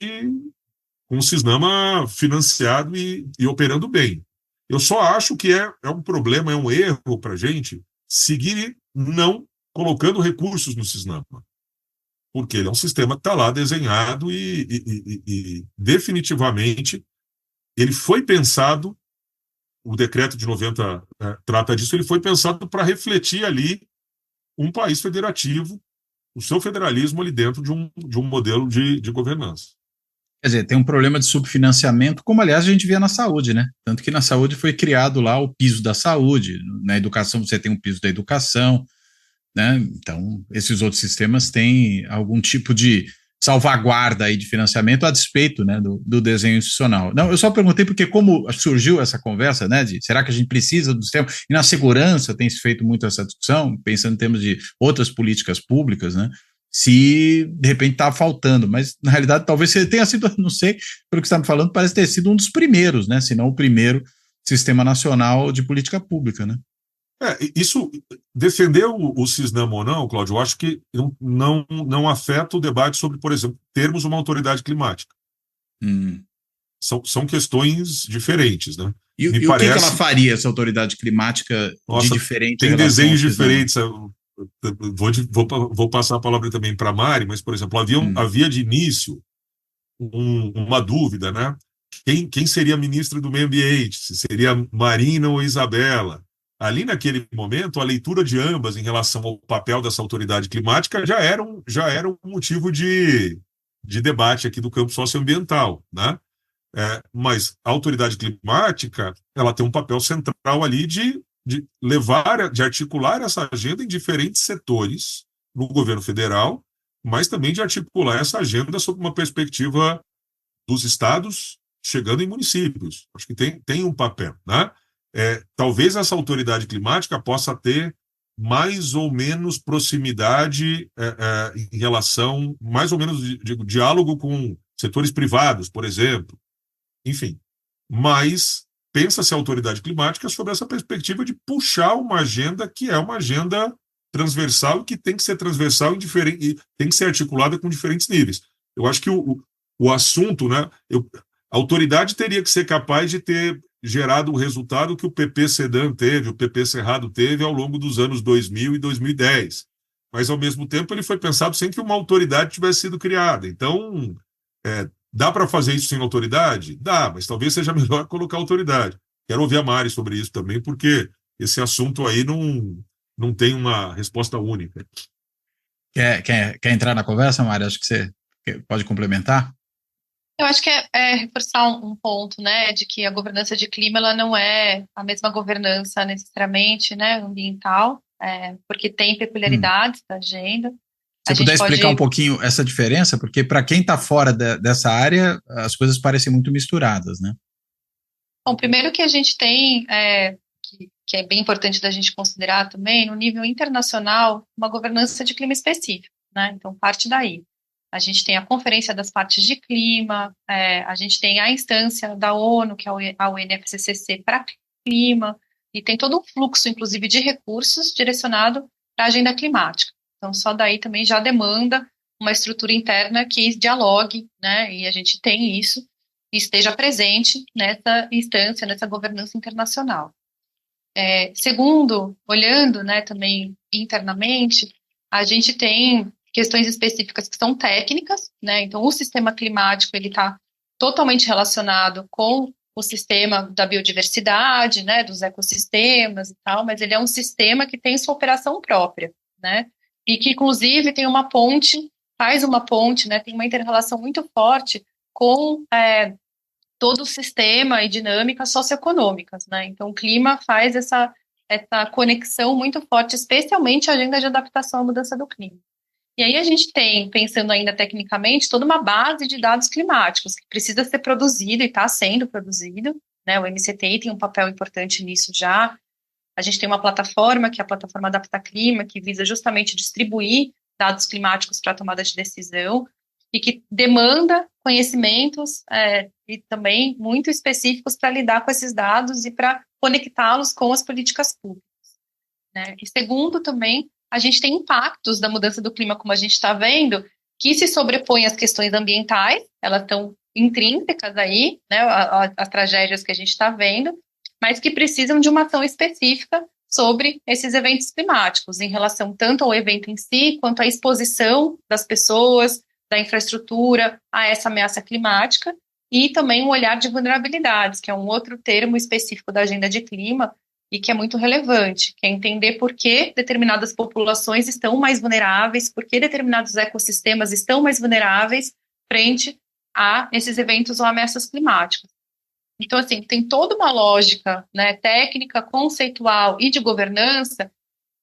com o Cisnama financiado e operando bem. Eu só acho que é um problema, é um erro para a gente seguir não colocando recursos no Cisnama, porque ele é um sistema que está lá desenhado e definitivamente ele foi pensado, o decreto de 90 trata disso, ele foi pensado para refletir ali um país federativo, o seu federalismo ali dentro de um modelo de governança. Quer dizer, tem um problema de subfinanciamento, como aliás a gente via na saúde, né? Tanto que na saúde foi criado lá o piso da saúde, na educação você tem um piso da educação, né? Então, esses outros sistemas têm algum tipo de salvaguarda aí de financiamento a despeito, né, do desenho institucional. Não, eu só perguntei porque como surgiu essa conversa, né, de será que a gente precisa do sistema? E na segurança tem se feito muito essa discussão, pensando em termos de outras políticas públicas, né? Se de repente está faltando, mas na realidade talvez você tenha sido, não sei, pelo que você está me falando, parece ter sido um dos primeiros, né? Se não o primeiro sistema nacional de política pública, né? Isso, defender o Cisnamo ou não, Cláudio, eu acho que não afeta o debate sobre, por exemplo, termos uma autoridade climática. São questões diferentes, né? E o que ela faria, essa autoridade climática, de diferente tem em relação desenhos ao Cisnamo? diferentes. Vou passar a palavra também para a Mari, mas, por exemplo, havia de início uma dúvida, né? Quem seria a ministra do Meio Ambiente? Se seria Marina ou Isabela? Ali, naquele momento, a leitura de ambas em relação ao papel dessa autoridade climática já era um motivo de debate aqui do campo socioambiental, né? Mas a autoridade climática, ela tem um papel central ali de levar, de articular essa agenda em diferentes setores no governo federal, mas também de articular essa agenda sob uma perspectiva dos estados chegando em municípios. Acho que tem um papel, né? Talvez essa autoridade climática possa ter mais ou menos proximidade em relação, mais ou menos, diálogo com setores privados, por exemplo. Enfim, mas pensa-se a autoridade climática sobre essa perspectiva de puxar uma agenda que é uma agenda transversal, que tem que ser transversal e tem que ser articulada com diferentes níveis. Eu acho que o assunto, né, a autoridade teria que ser capaz de ter gerado o resultado que o PP Sedan teve, o PP Cerrado teve ao longo dos anos 2000 e 2010. Mas, ao mesmo tempo, ele foi pensado sem que uma autoridade tivesse sido criada. Então, dá para fazer isso sem autoridade? Dá, mas talvez seja melhor colocar autoridade. Quero ouvir a Mari sobre isso também, porque esse assunto aí não tem uma resposta única. Quer entrar na conversa, Mari? Acho que você pode complementar. Eu acho que é reforçar um ponto, né, de que a governança de clima ela não é a mesma governança necessariamente, né, ambiental, porque tem peculiaridades da agenda. Se puder explicar um pouquinho essa diferença, porque para quem está fora dessa área, as coisas parecem muito misturadas, né? Bom, primeiro que a gente tem, que é bem importante da gente considerar também, no nível internacional, uma governança de clima específico, né? Então, parte daí. A gente tem a Conferência das Partes de Clima, a gente tem a instância da ONU, que é a UNFCCC para clima, e tem todo um fluxo, inclusive, de recursos direcionado para a agenda climática. Então, só daí também já demanda uma estrutura interna que dialogue, né, e a gente tem isso, e esteja presente nessa instância, nessa governança internacional. Segundo, olhando, né, também internamente, a gente tem questões específicas que são técnicas, né, então o sistema climático, ele está totalmente relacionado com o sistema da biodiversidade, né, dos ecossistemas e tal, mas ele é um sistema que tem sua operação própria, né, e que, inclusive, tem uma ponte, faz uma ponte, né, tem uma inter-relação muito forte com todo o sistema e dinâmicas socioeconômicas, né, então o clima faz essa conexão muito forte, especialmente a agenda de adaptação à mudança do clima. E aí a gente tem, pensando ainda tecnicamente, toda uma base de dados climáticos que precisa ser produzido e está sendo produzido, né, o MCTI tem um papel importante nisso já. A gente tem uma plataforma, que é a plataforma AdaptaClima, que visa justamente distribuir dados climáticos para a tomada de decisão e que demanda conhecimentos e também muito específicos para lidar com esses dados e para conectá-los com as políticas públicas, né? E segundo, também, a gente tem impactos da mudança do clima, como a gente está vendo, que se sobrepõem às questões ambientais, elas estão intrínsecas aí, né, as tragédias que a gente está vendo, mas que precisam de uma ação específica sobre esses eventos climáticos, em relação tanto ao evento em si, quanto à exposição das pessoas, da infraestrutura a essa ameaça climática, e também um olhar de vulnerabilidades, que é um outro termo específico da agenda de clima, e que é muito relevante, que é entender por que determinadas populações estão mais vulneráveis, por que determinados ecossistemas estão mais vulneráveis frente a esses eventos ou ameaças climáticas. Então, assim, tem toda uma lógica, né, técnica, conceitual e de governança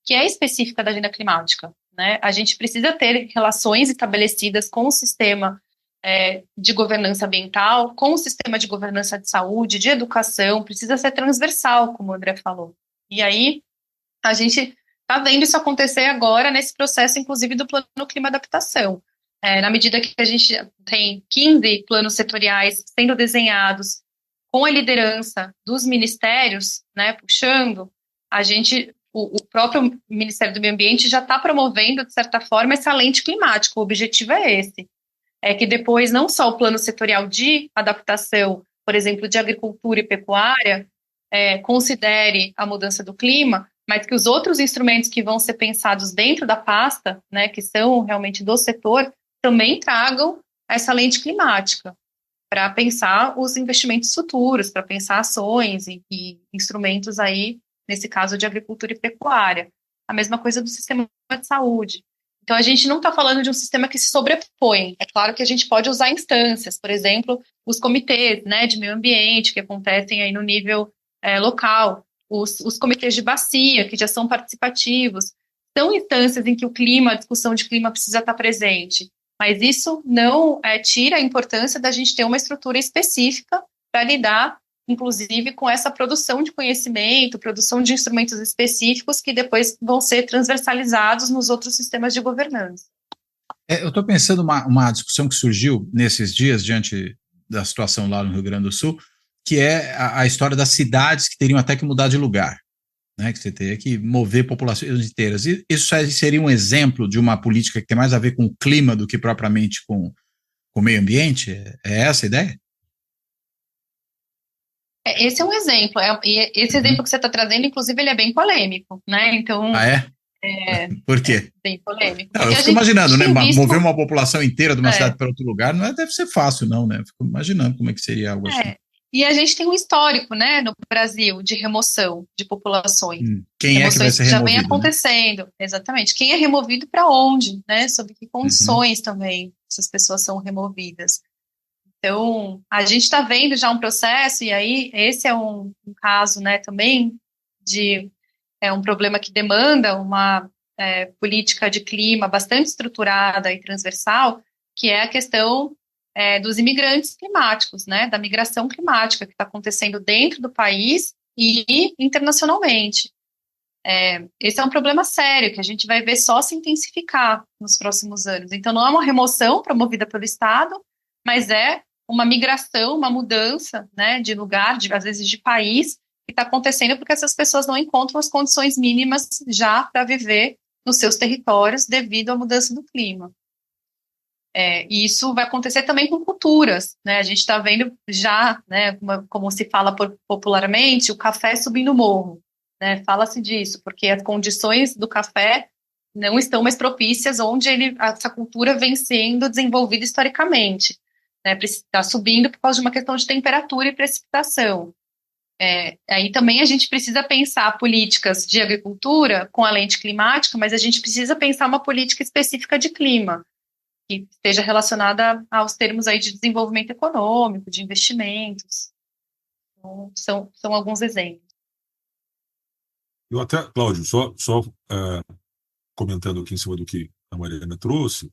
que é específica da agenda climática, né? A gente precisa ter relações estabelecidas com o sistema de governança ambiental, com o sistema de governança de saúde, de educação, precisa ser transversal, como o André falou. E aí, a gente está vendo isso acontecer agora nesse processo, inclusive, do Plano Clima Adaptação. Na medida que a gente tem 15 planos setoriais sendo desenhados com a liderança dos ministérios, né, puxando, o próprio Ministério do Meio Ambiente já está promovendo, de certa forma, essa lente climática. O objetivo é esse, é que depois não só o plano setorial de adaptação, por exemplo, de agricultura e pecuária, considere a mudança do clima, mas que os outros instrumentos que vão ser pensados dentro da pasta, né, que são realmente do setor, também tragam essa lente climática para pensar os investimentos futuros, para pensar ações e instrumentos aí, nesse caso de agricultura e pecuária. A mesma coisa do sistema de saúde. Então, a gente não está falando de um sistema que se sobrepõe. É claro que a gente pode usar instâncias, por exemplo, os comitês, né, de meio ambiente, que acontecem aí no nível local, os comitês de bacia, que já são participativos, são instâncias em que o clima, a discussão de clima precisa estar presente, mas isso não tira a importância da gente ter uma estrutura específica para lidar, inclusive, com essa produção de conhecimento, produção de instrumentos específicos que depois vão ser transversalizados nos outros sistemas de governança. Eu estou pensando uma discussão que surgiu nesses dias, diante da situação lá no Rio Grande do Sul, que é a história das cidades que teriam até que mudar de lugar, né, que você teria que mover populações inteiras. E isso seria um exemplo de uma política que tem mais a ver com o clima do que propriamente com o meio ambiente? É essa a ideia? Esse é um exemplo. E esse exemplo que você está trazendo, inclusive, ele é bem polêmico, né? Então, por quê? Bem polêmico. Não, eu fico imaginando, né? Mover uma população inteira de uma cidade para outro lugar deve ser fácil, não, né? Fico imaginando como é que seria algo assim. E a gente tem um histórico, né, no Brasil, de remoção de populações. Quem é que vai ser removido? Já vem acontecendo, né? Exatamente. Quem é removido para onde, né? Sob que condições também essas pessoas são removidas. Então, a gente está vendo já um processo, e aí esse é um caso, né, também de um problema que demanda uma política de clima bastante estruturada e transversal, que é a questão dos imigrantes climáticos, né, da migração climática que está acontecendo dentro do país e internacionalmente. Esse é um problema sério que a gente vai ver só se intensificar nos próximos anos. Então, não é uma remoção promovida pelo Estado, mas é uma migração, uma mudança, né, de lugar, às vezes de país, que está acontecendo porque essas pessoas não encontram as condições mínimas já para viver nos seus territórios devido à mudança do clima. E isso vai acontecer também com culturas, né? A gente está vendo já, né, como se fala popularmente, o café subindo o morro, né? Fala-se disso, porque as condições do café não estão mais propícias onde essa cultura vem sendo desenvolvida historicamente, né? Está subindo por causa de uma questão de temperatura e precipitação. Aí também a gente precisa pensar políticas de agricultura com a lente climática, mas a gente precisa pensar uma política específica de clima, que esteja relacionada aos termos aí de desenvolvimento econômico, de investimentos. Então, são alguns exemplos. Eu até, Cláudio, só comentando aqui em cima do que a Mariana trouxe,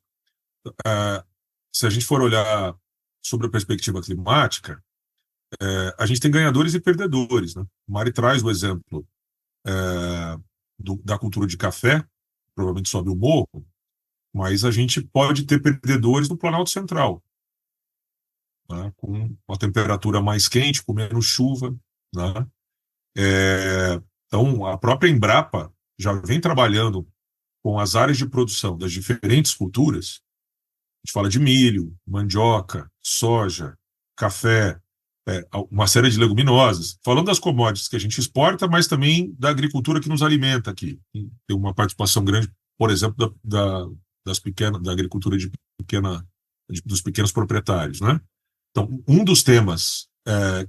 se a gente for olhar sobre a perspectiva climática, a gente tem ganhadores e perdedores, né? O Mari traz o exemplo da cultura de café, provavelmente sobe o morro, mas a gente pode ter perdedores no Planalto Central, né, com uma temperatura mais quente, com menos chuva, né? Então, a própria Embrapa já vem trabalhando com as áreas de produção das diferentes culturas. A gente fala de milho, mandioca, soja, café, uma série de leguminosas. Falando das commodities que a gente exporta, mas também da agricultura que nos alimenta aqui. Tem uma participação grande, por exemplo, da agricultura dos pequenos proprietários, né? Então, um dos temas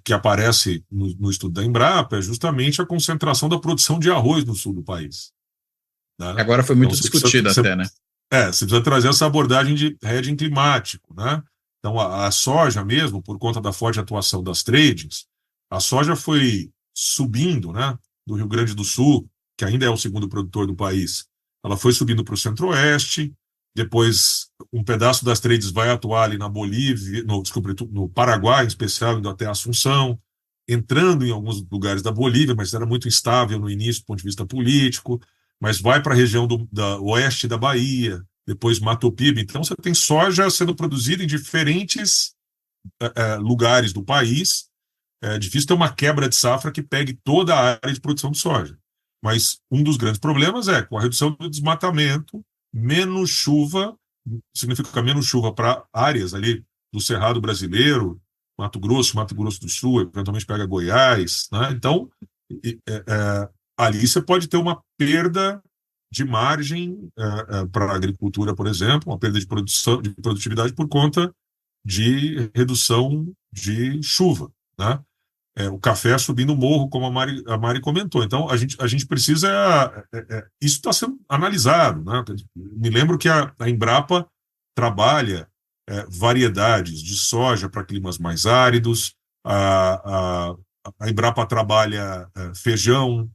que aparece no estudo da Embrapa é justamente a concentração da produção de arroz no sul do país, né? Agora foi muito discutida até, né? Você precisa trazer essa abordagem de hedging climático, né? Então, a soja mesmo, por conta da forte atuação das tradings, a soja foi subindo, né, do Rio Grande do Sul, que ainda é o segundo produtor do país, ela foi subindo para o centro-oeste, depois um pedaço das trades vai atuar ali na Bolívia, no Paraguai, em especial, indo até Assunção, entrando em alguns lugares da Bolívia, mas era muito instável no início do ponto de vista político, mas vai para a região da oeste da Bahia, depois Mato Piba. Então você tem soja sendo produzida em diferentes lugares do país, é difícil ter uma quebra de safra que pegue toda a área de produção de soja. Mas um dos grandes problemas é, com a redução do desmatamento, menos chuva, significa menos chuva para áreas ali do Cerrado brasileiro, Mato Grosso do Sul, eventualmente pega Goiás, né? Então, ali você pode ter uma perda de margem para a agricultura, por exemplo, uma perda de produtividade por conta de redução de chuva, né? O café subindo o morro, como a Mari comentou. Então, a gente precisa. Isso está sendo analisado, né? Me lembro que a Embrapa trabalha variedades de soja para climas mais áridos, a Embrapa trabalha feijão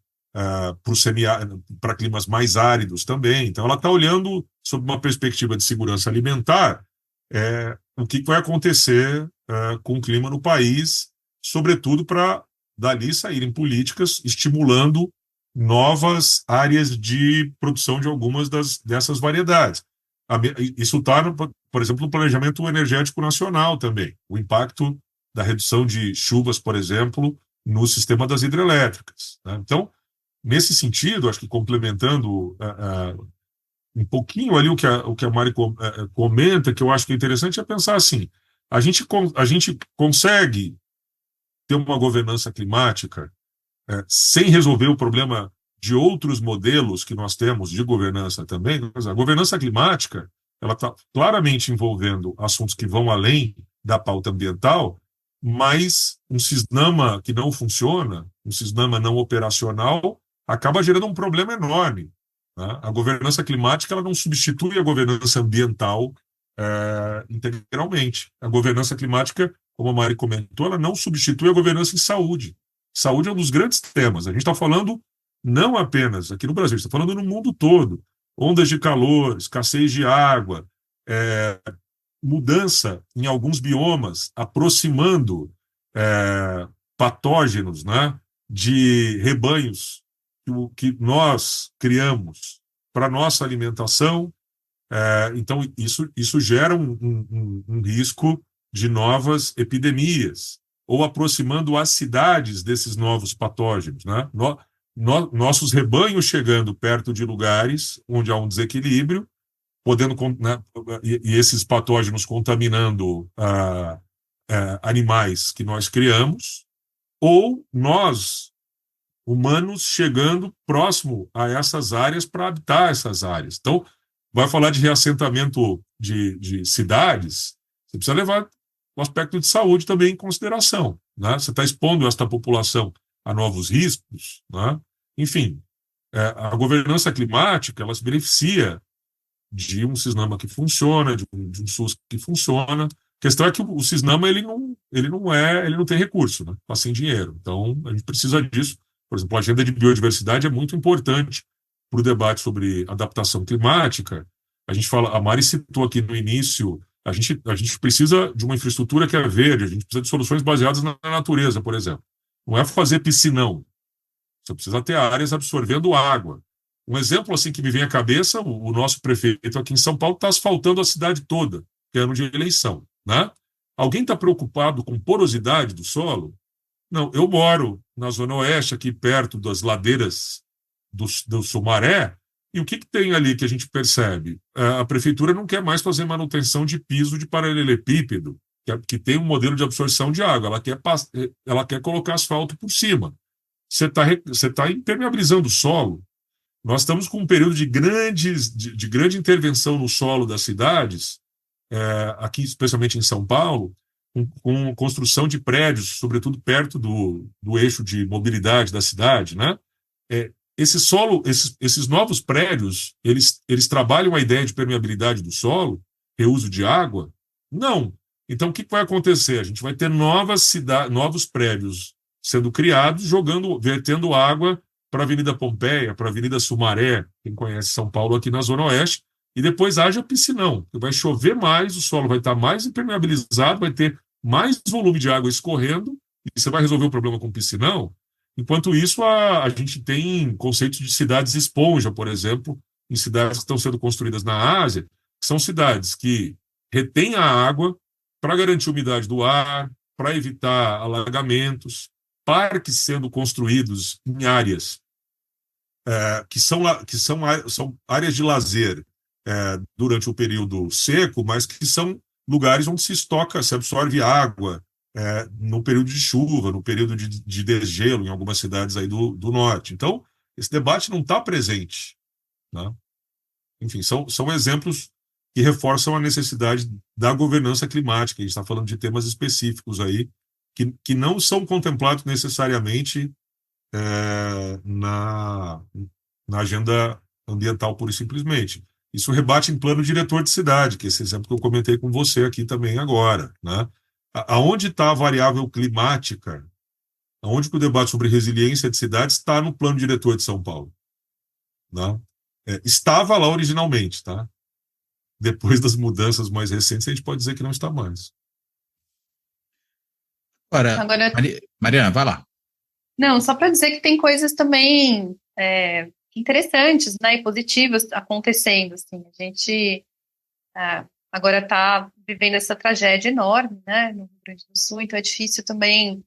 para climas mais áridos também. Então, ela está olhando, sob uma perspectiva de segurança alimentar, o que vai acontecer com o clima no país, sobretudo para dali saírem políticas estimulando novas áreas de produção de algumas dessas variedades. Isso está, por exemplo, no planejamento energético nacional também. O impacto da redução de chuvas, por exemplo, no sistema das hidrelétricas, né? Então, nesse sentido, acho que complementando um pouquinho ali o que a Mari comenta, que eu acho que é interessante, é pensar assim, a gente consegue ter uma governança climática sem resolver o problema de outros modelos que nós temos de governança também. A governança climática, ela está claramente envolvendo assuntos que vão além da pauta ambiental, mas um CISNAMA que não funciona, um CISNAMA não operacional, acaba gerando um problema enorme, né? A governança climática, ela não substitui a governança ambiental integralmente. A governança climática, como a Mari comentou, ela não substitui a governança em saúde. Saúde é um dos grandes temas. A gente está falando não apenas aqui no Brasil, está falando no mundo todo. Ondas de calor, escassez de água, mudança em alguns biomas, aproximando patógenos, né, de rebanhos que nós criamos para nossa alimentação. Então, isso gera um risco de novas epidemias, ou aproximando as cidades desses novos patógenos, né? Nossos rebanhos chegando perto de lugares onde há um desequilíbrio, podendo, né, e esses patógenos contaminando animais que nós criamos, ou nós, humanos, chegando próximo a essas áreas para habitar essas áreas. Então, vai falar de reassentamento de cidades, você precisa levar o aspecto de saúde também em consideração, né? Você está expondo esta população a novos riscos, né? Enfim, a governança climática, ela se beneficia de um CISNAMA que funciona, de um SUS que funciona. A questão é que o CISNAMA ele não tem recurso, né? Está sem dinheiro. Então, a gente precisa disso. Por exemplo, a agenda de biodiversidade é muito importante para o debate sobre adaptação climática. A Mari citou aqui no início, a gente precisa de uma infraestrutura que é verde, a gente precisa de soluções baseadas na natureza, por exemplo. Não é fazer piscinão. Você precisa ter áreas absorvendo água. Um exemplo assim que me vem à cabeça, o nosso prefeito aqui em São Paulo está asfaltando a cidade toda, que é ano de eleição, né? Alguém está preocupado com porosidade do solo? Não, eu moro na Zona Oeste, aqui perto das ladeiras do Sumaré, e o que tem ali que a gente percebe? A prefeitura não quer mais fazer manutenção de piso de paralelepípedo, que tem um modelo de absorção de água, ela quer colocar asfalto por cima. Você tá impermeabilizando o solo. Nós estamos com um período de grande intervenção no solo das cidades, aqui especialmente em São Paulo, com construção de prédios, sobretudo perto do eixo de mobilidade da cidade, né? Esses novos prédios, eles trabalham a ideia de permeabilidade do solo, reuso de água? Não. Então, o que vai acontecer? A gente vai ter novos prédios sendo criados, vertendo água para a Avenida Pompeia, para a Avenida Sumaré, quem conhece São Paulo aqui na Zona Oeste, e depois haja piscinão. Vai chover mais, o solo vai estar mais impermeabilizado, vai ter mais volume de água escorrendo, e você vai resolver o problema com piscinão. Enquanto isso, a gente tem conceitos de cidades esponja, por exemplo, em cidades que estão sendo construídas na Ásia, que são cidades que retêm a água para garantir a umidade do ar, para evitar alagamentos, parques sendo construídos em áreas são áreas de lazer durante o período seco, mas que são lugares onde se absorve água no período de chuva, no período de degelo em algumas cidades aí do norte. Então, esse debate não está presente, né? Enfim, são exemplos que reforçam a necessidade da governança climática. A gente está falando de temas específicos aí que não são contemplados necessariamente na agenda ambiental, pura e simplesmente. Isso rebate em plano diretor de cidade, que é esse exemplo que eu comentei com você aqui também agora, né? Aonde está a variável climática? Aonde que o debate sobre resiliência de cidades está no plano diretor de São Paulo? Né? Estava lá originalmente, tá? Depois das mudanças mais recentes, a gente pode dizer que não está mais. Agora, Mariana, vai lá. Não, só para dizer que tem coisas também interessantes, né, e positivas acontecendo, assim. A gente agora está vivendo essa tragédia enorme, né, no Rio Grande do Sul, então é difícil também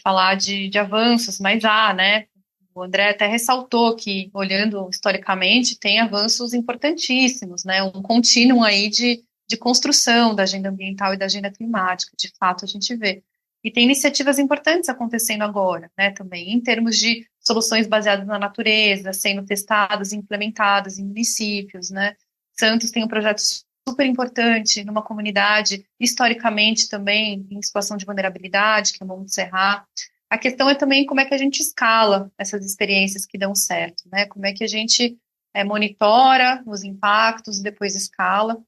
falar de avanços, mas né, o André até ressaltou que, olhando historicamente, tem avanços importantíssimos, né, um contínuo aí de construção da agenda ambiental e da agenda climática, de fato a gente vê. E tem iniciativas importantes acontecendo agora, né, também, em termos de soluções baseadas na natureza, sendo testadas e implementadas em municípios, né. Santos tem um projeto super importante numa comunidade, historicamente também, em situação de vulnerabilidade, que é o Monte Serra. A questão é também como é que a gente escala essas experiências que dão certo, né, como é que a gente monitora os impactos e depois escala.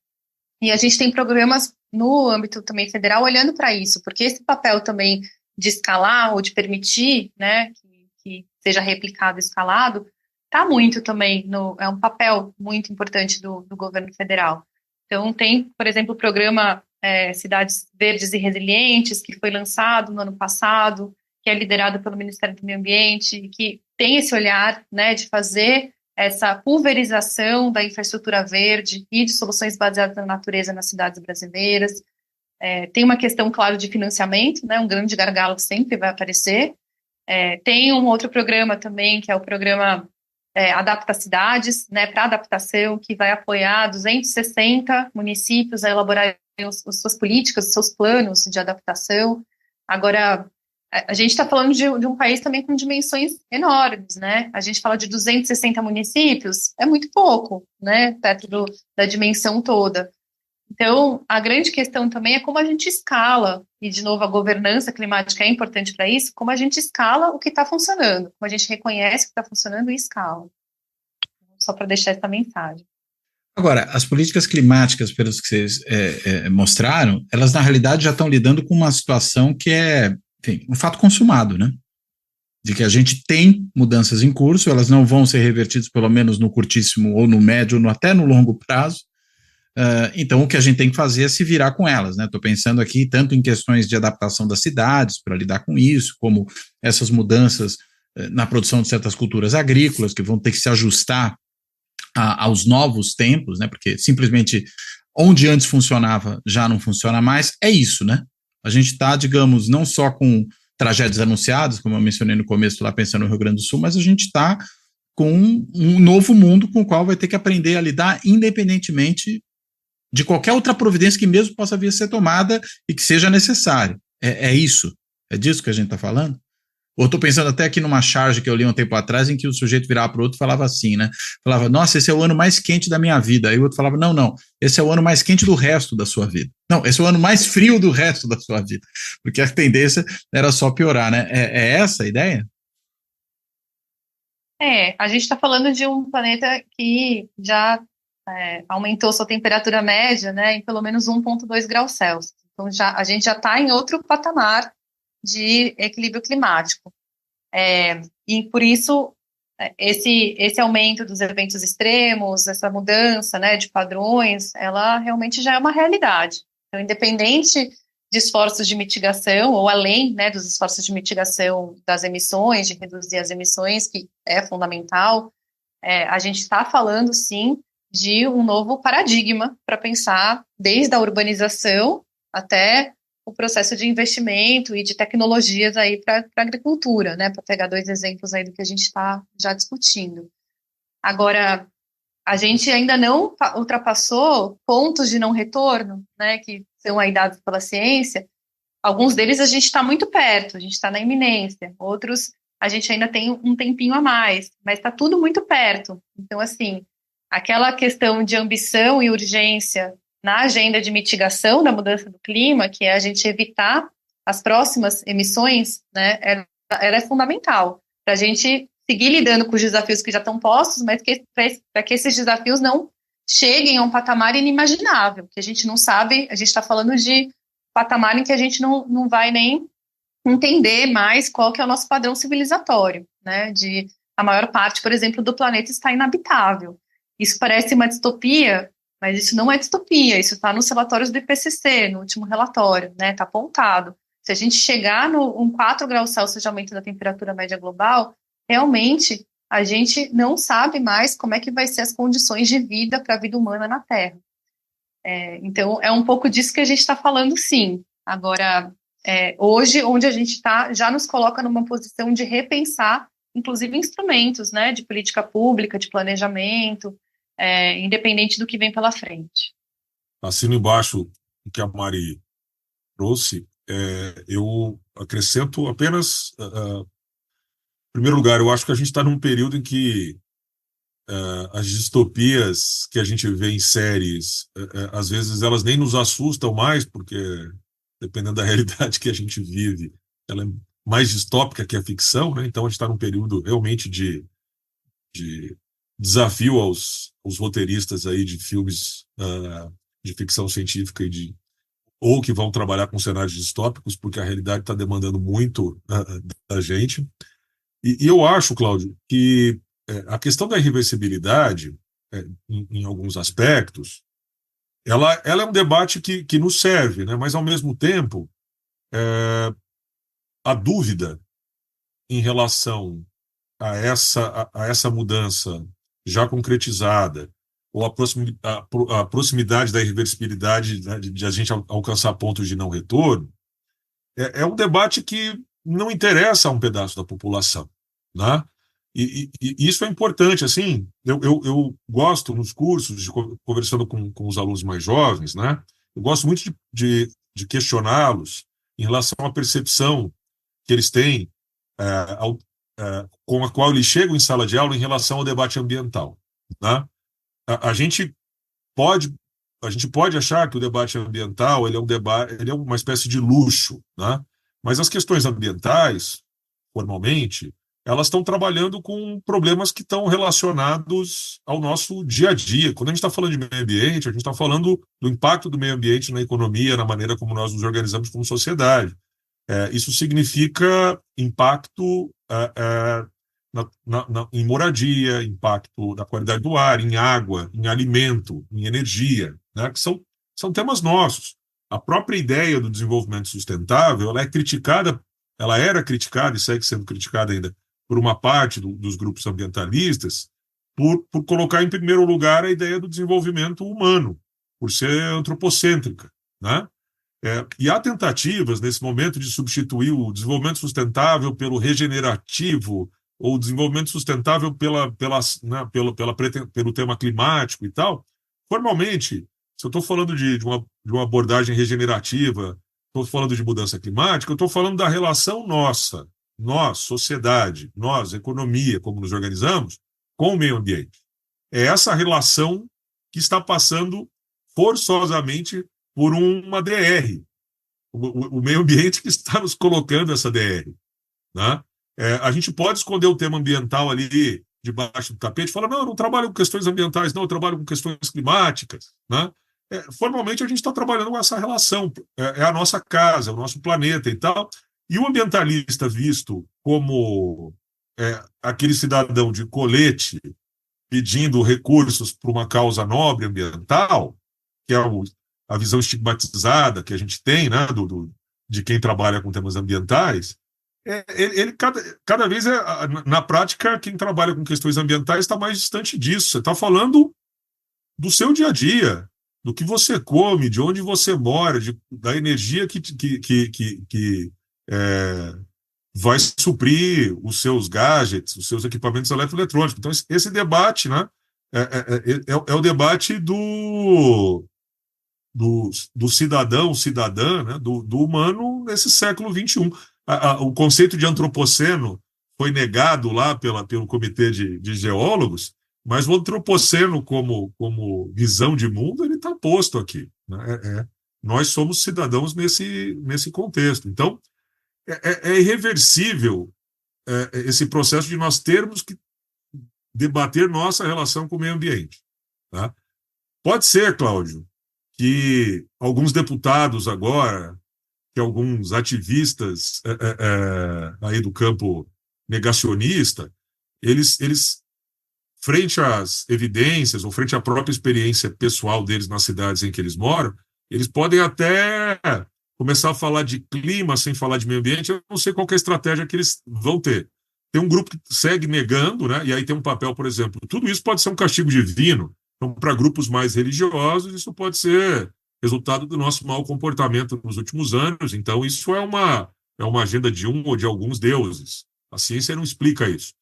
E a gente tem programas no âmbito também federal olhando para isso, porque esse papel também de escalar ou de permitir, né, que seja replicado e escalado, está muito também, é um papel muito importante do governo federal. Então tem, por exemplo, o programa Cidades Verdes e Resilientes, que foi lançado no ano passado, que é liderado pelo Ministério do Meio Ambiente, que tem esse olhar, né, de fazer essa pulverização da infraestrutura verde e de soluções baseadas na natureza nas cidades brasileiras. Tem uma questão, claro, de financiamento, né, um grande gargalo que sempre vai aparecer. Tem um outro programa também, que é o programa Adapta Cidades, né, para adaptação, que vai apoiar 260 municípios a elaborarem as suas políticas, os seus planos de adaptação. Agora, a gente está falando de um país também com dimensões enormes, né? A gente fala de 260 municípios, é muito pouco, né? Perto da dimensão toda. Então, a grande questão também é como a gente escala, e de novo a governança climática é importante para isso, como a gente escala o que está funcionando, como a gente reconhece o que está funcionando e escala. Só para deixar essa mensagem. Agora, as políticas climáticas, pelos que vocês mostraram, elas na realidade já estão lidando com uma situação que é, enfim, um fato consumado, né? De que a gente tem mudanças em curso, elas não vão ser revertidas pelo menos no curtíssimo ou no médio, ou até no longo prazo. Então, o que a gente tem que fazer é se virar com elas, né? Estou pensando aqui tanto em questões de adaptação das cidades para lidar com isso, como essas mudanças na produção de certas culturas agrícolas que vão ter que se ajustar aos novos tempos, né? Porque simplesmente onde antes funcionava já não funciona mais. É isso, né? A gente está, digamos, não só com tragédias anunciadas, como eu mencionei no começo, lá pensando no Rio Grande do Sul, mas a gente está com um novo mundo com o qual vai ter que aprender a lidar independentemente de qualquer outra providência que mesmo possa vir a ser tomada e que seja necessário. É isso? É disso que a gente está falando? Ou estou pensando até aqui numa charge que eu li um tempo atrás, em que o sujeito virava para o outro e falava assim, né? Falava, nossa, esse é o ano mais quente da minha vida. Aí o outro falava, não, esse é o ano mais quente do resto da sua vida. Não, esse é o ano mais frio do resto da sua vida. Porque a tendência era só piorar, né? É essa a ideia? A gente está falando de um planeta que já aumentou sua temperatura média, né, em pelo menos 1,2 graus Celsius. Então, a gente já está em outro patamar de equilíbrio climático. E por isso, esse aumento dos eventos extremos, essa mudança, né, de padrões, ela realmente já é uma realidade. Então, independente de esforços de mitigação, ou além, né, dos esforços de mitigação das emissões, de reduzir as emissões, que é fundamental, a gente está falando, sim, de um novo paradigma para pensar desde a urbanização até o processo de investimento e de tecnologias aí para a agricultura, né? Para pegar 2 exemplos aí do que a gente está já discutindo. Agora, a gente ainda não ultrapassou pontos de não retorno, né? Que são aí dados pela ciência. Alguns deles a gente está muito perto, a gente está na iminência. Outros a gente ainda tem um tempinho a mais, mas está tudo muito perto. Então, assim, aquela questão de ambição e urgência na agenda de mitigação da mudança do clima, que é a gente evitar as próximas emissões, né, ela é fundamental para a gente seguir lidando com os desafios que já estão postos, mas para que esses desafios não cheguem a um patamar inimaginável, que a gente não sabe, a gente está falando de patamar em que a gente não vai nem entender mais qual que é o nosso padrão civilizatório, né, de a maior parte, por exemplo, do planeta está inabitável. Isso parece uma distopia, mas isso não é distopia, isso está nos relatórios do IPCC, no último relatório, né, está apontado. Se a gente chegar no 4 graus Celsius de aumento da temperatura média global, realmente a gente não sabe mais como é que vai ser as condições de vida para a vida humana na Terra. Então, é um pouco disso que a gente está falando, sim. Agora, hoje, onde a gente está, já nos coloca numa posição de repensar, inclusive, instrumentos, né, de política pública, de planejamento, independente do que vem pela frente. Assino embaixo o que a Mari trouxe. Eu acrescento apenas, em primeiro lugar, eu acho que a gente está num período em que as distopias que a gente vê em séries, às vezes elas nem nos assustam mais, porque dependendo da realidade que a gente vive, ela é mais distópica que a ficção, né? Então a gente está num período realmente de desafio aos roteiristas aí de filmes de ficção científica ou que vão trabalhar com cenários distópicos, porque a realidade está demandando muito da gente. E eu acho, Cláudio, que a questão da irreversibilidade, em alguns aspectos, ela é um debate que nos serve, né? Mas, ao mesmo tempo, a dúvida em relação a essa mudança já concretizada, ou a proximidade da irreversibilidade, né, de a gente alcançar pontos de não retorno, é um debate que não interessa a um pedaço da população, né? E isso é importante, assim, eu gosto nos cursos, conversando com os alunos mais jovens, né? Eu gosto muito de questioná-los em relação à percepção que eles têm com a qual eles chegam em sala de aula em relação ao debate ambiental, né? A gente pode achar que o debate ambiental ele é uma espécie de luxo, né? Mas as questões ambientais, formalmente, elas estão trabalhando com problemas que estão relacionados ao nosso dia a dia. Quando a gente está falando de meio ambiente, a gente está falando do impacto do meio ambiente na economia, na maneira como nós nos organizamos como sociedade. Isso significa impacto em moradia, impacto na qualidade do ar, em água, em alimento, em energia, né? Que são temas nossos. A própria ideia do desenvolvimento sustentável, ela era criticada e segue sendo criticada ainda por uma parte dos grupos ambientalistas, por colocar em primeiro lugar a ideia do desenvolvimento humano, por ser antropocêntrica, né? E há tentativas, nesse momento, de substituir o desenvolvimento sustentável pelo regenerativo, ou o desenvolvimento sustentável pelo tema climático e tal. Formalmente, se eu estou falando de uma abordagem regenerativa, estou falando de mudança climática, eu estou falando da relação nós, sociedade, nós, economia, como nos organizamos, com o meio ambiente. É essa relação que está passando forçosamente por uma DR. O meio ambiente que está nos colocando essa DR, né? A gente pode esconder o tema ambiental ali debaixo do tapete e falar, não, eu não trabalho com questões ambientais, não, eu trabalho com questões climáticas, né? Formalmente a gente está trabalhando com essa relação, é a nossa casa, é o nosso planeta e tal. E o ambientalista visto como aquele cidadão de colete pedindo recursos para uma causa nobre ambiental, que é a visão estigmatizada que a gente tem, né, de quem trabalha com temas ambientais, ele cada vez, na prática, quem trabalha com questões ambientais está mais distante disso. Você está falando do seu dia a dia, do que você come, de onde você mora, da energia que vai suprir os seus gadgets, os seus equipamentos eletroeletrônicos. Então, esse debate, né, é o debate do cidadão, cidadã, né, do humano nesse século XXI. O conceito de antropoceno foi negado lá pelo Comitê de Geólogos, mas o antropoceno como visão de mundo, ele está posto aqui, né? Nós somos cidadãos nesse contexto. Então, é irreversível esse processo de nós termos que debater nossa relação com o meio ambiente. Tá? Pode ser, Cláudio, que alguns deputados agora, que alguns ativistas aí do campo negacionista, eles, frente às evidências ou frente à própria experiência pessoal deles nas cidades em que eles moram, eles podem até começar a falar de clima sem falar de meio ambiente. Eu não sei qual que é a estratégia que eles vão ter. Tem um grupo que segue negando, né? E aí tem um papel, por exemplo, tudo isso pode ser um castigo divino. Então, para grupos mais religiosos, isso pode ser resultado do nosso mau comportamento nos últimos anos. Então, isso é uma agenda de um ou de alguns deuses. A ciência não explica isso.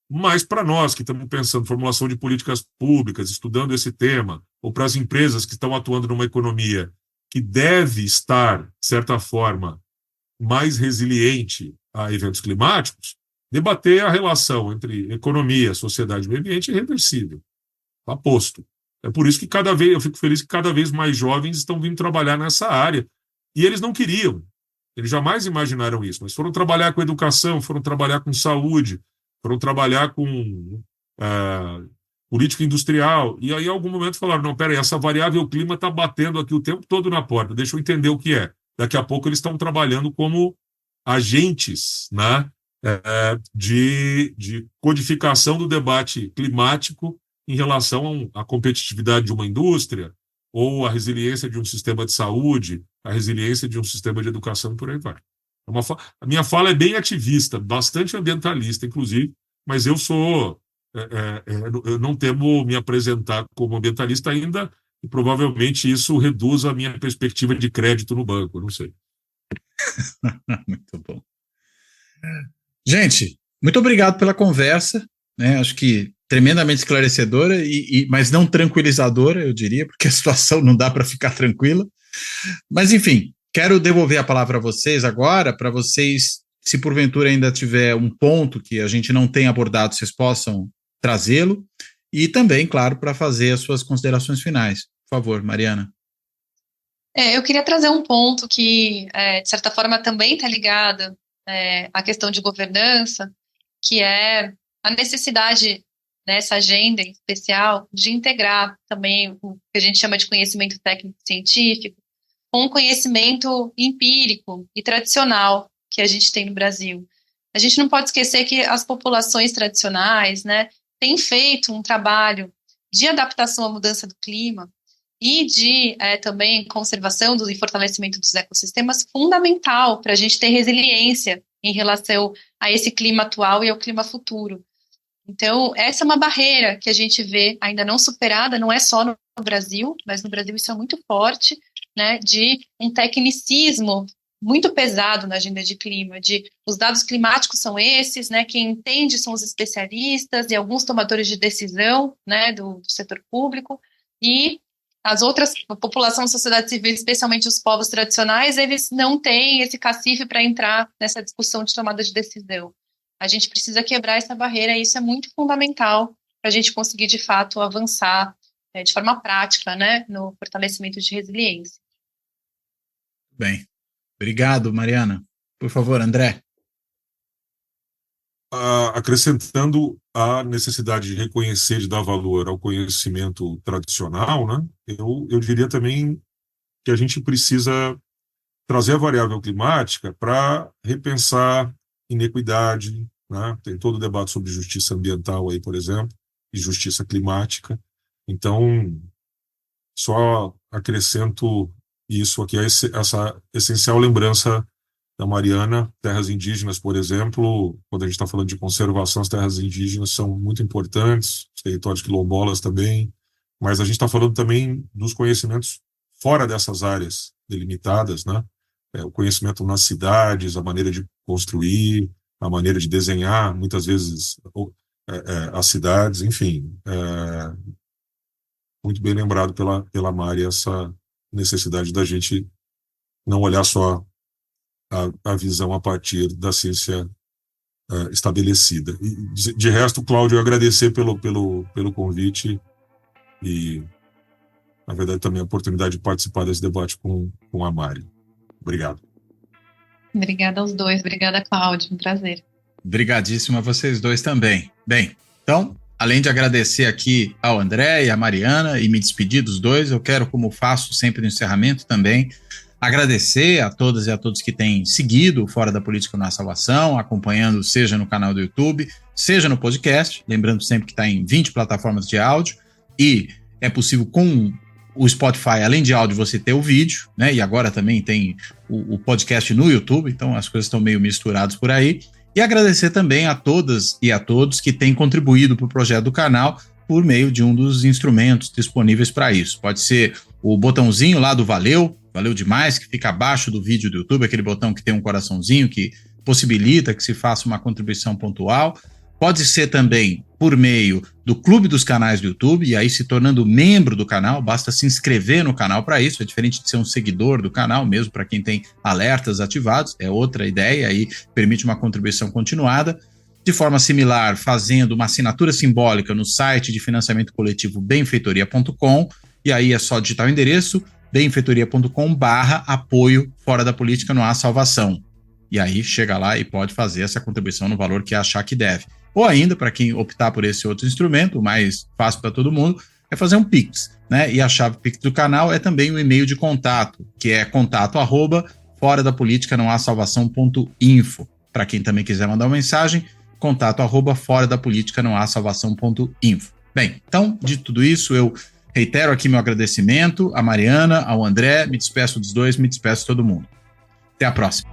Mas para nós que estamos pensando em formulação de políticas públicas, estudando esse tema, ou para as empresas que estão atuando numa economia que deve estar, de certa forma, mais resiliente a eventos climáticos, debater a relação entre economia, sociedade e meio ambiente é irreversível. Está posto. É por isso que eu fico feliz que cada vez mais jovens estão vindo trabalhar nessa área. E eles não queriam. Eles jamais imaginaram isso, mas foram trabalhar com educação, foram trabalhar com saúde, foram trabalhar com política industrial. E aí, em algum momento, falaram, não, peraí, essa variável clima está batendo aqui o tempo todo na porta, deixa eu entender o que é. Daqui a pouco eles estão trabalhando como agentes, né, de codificação do debate climático em relação à competitividade de uma indústria ou à resiliência de um sistema de saúde, à resiliência de um sistema de educação, e por aí vai. A minha fala é bem ativista, bastante ambientalista, inclusive, mas eu não temo me apresentar como ambientalista ainda, e provavelmente isso reduz a minha perspectiva de crédito no banco, não sei. Muito bom. Gente, muito obrigado pela conversa, né? Acho que tremendamente esclarecedora, mas não tranquilizadora, eu diria, porque a situação não dá para ficar tranquila. Mas, enfim, quero devolver a palavra a vocês agora, para vocês, se porventura ainda tiver um ponto que a gente não tem abordado, vocês possam trazê-lo, e também, claro, para fazer as suas considerações finais. Por favor, Mariana. Eu queria trazer um ponto que, de certa forma, também está ligado à questão de governança, que é a necessidade dessa agenda em especial de integrar também o que a gente chama de conhecimento técnico-científico com o conhecimento empírico e tradicional que a gente tem no Brasil. A gente não pode esquecer que as populações tradicionais, né, têm feito um trabalho de adaptação à mudança do clima e de também conservação e fortalecimento dos ecossistemas fundamental para a gente ter resiliência em relação a esse clima atual e ao clima futuro. Então, essa é uma barreira que a gente vê ainda não superada, não é só no Brasil, mas no Brasil isso é muito forte, né, de um tecnicismo muito pesado na agenda de clima, de os dados climáticos são esses, né, quem entende são os especialistas e alguns tomadores de decisão, né, do setor público, e as outras, a população, a sociedade civil, especialmente os povos tradicionais, eles não têm esse cacife para entrar nessa discussão de tomada de decisão. A gente precisa quebrar essa barreira e isso é muito fundamental para a gente conseguir, de fato, avançar de forma prática, né, no fortalecimento de resiliência. Bem, obrigado, Mariana. Por favor, André. Acrescentando a necessidade de reconhecer, de dar valor ao conhecimento tradicional, né, eu diria também que a gente precisa trazer a variável climática para repensar inequidade, né? Tem todo o debate sobre justiça ambiental aí, por exemplo, e justiça climática. Então, só acrescento isso aqui, essa essencial lembrança da Mariana. Terras indígenas, por exemplo, quando a gente está falando de conservação, as terras indígenas são muito importantes, os territórios quilombolas também, mas a gente está falando também dos conhecimentos fora dessas áreas delimitadas, né? O conhecimento nas cidades, a maneira de construir, a maneira de desenhar, muitas vezes as cidades, enfim. Muito bem lembrado pela Mari essa necessidade da gente não olhar só a visão a partir da ciência estabelecida. E, de resto, Cláudio, eu agradecer pelo convite e, na verdade, também a oportunidade de participar desse debate com a Mari. Obrigado. Obrigada aos dois. Obrigada, Cláudio. Um prazer. Obrigadíssimo a vocês dois também. Bem, então, além de agradecer aqui ao André e à Mariana e me despedir dos dois, eu quero, como faço sempre no encerramento também, agradecer a todas e a todos que têm seguido Fora da Política na Salvação, acompanhando seja no canal do YouTube, seja no podcast, lembrando sempre que está em 20 plataformas de áudio, e é possível com o Spotify, além de áudio, você ter o vídeo, né? E agora também tem o podcast no YouTube, então as coisas estão meio misturadas por aí. E agradecer também a todas e a todos que têm contribuído para o projeto do canal por meio de um dos instrumentos disponíveis para isso. Pode ser o botãozinho lá do Valeu demais, que fica abaixo do vídeo do YouTube, aquele botão que tem um coraçãozinho que possibilita que se faça uma contribuição pontual. Pode ser também por meio do Clube dos Canais do YouTube, e aí se tornando membro do canal, basta se inscrever no canal para isso, é diferente de ser um seguidor do canal, mesmo para quem tem alertas ativados, é outra ideia, aí permite uma contribuição continuada. De forma similar, fazendo uma assinatura simbólica no site de financiamento coletivo benfeitoria.com, e aí é só digitar o endereço benfeitoria.com/apoio Fora da Política não há salvação. E aí chega lá e pode fazer essa contribuição no valor que achar que deve. Ou ainda, para quem optar por esse outro instrumento, o mais fácil para todo mundo, é fazer um Pix, né? E a chave Pix do canal é também o e-mail de contato, que é contato@foradapoliticanãohasalvação.info. Para quem também quiser mandar uma mensagem, contato@foradapoliticanãohasalvação.info. Bem, então, de tudo isso, eu reitero aqui meu agradecimento à Mariana, ao André, me despeço dos dois, me despeço de todo mundo. Até a próxima.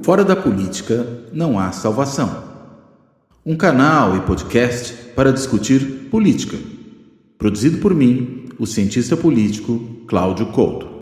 Fora da política não há salvação. Um canal e podcast para discutir política. Produzido por mim, o cientista político Cláudio Couto.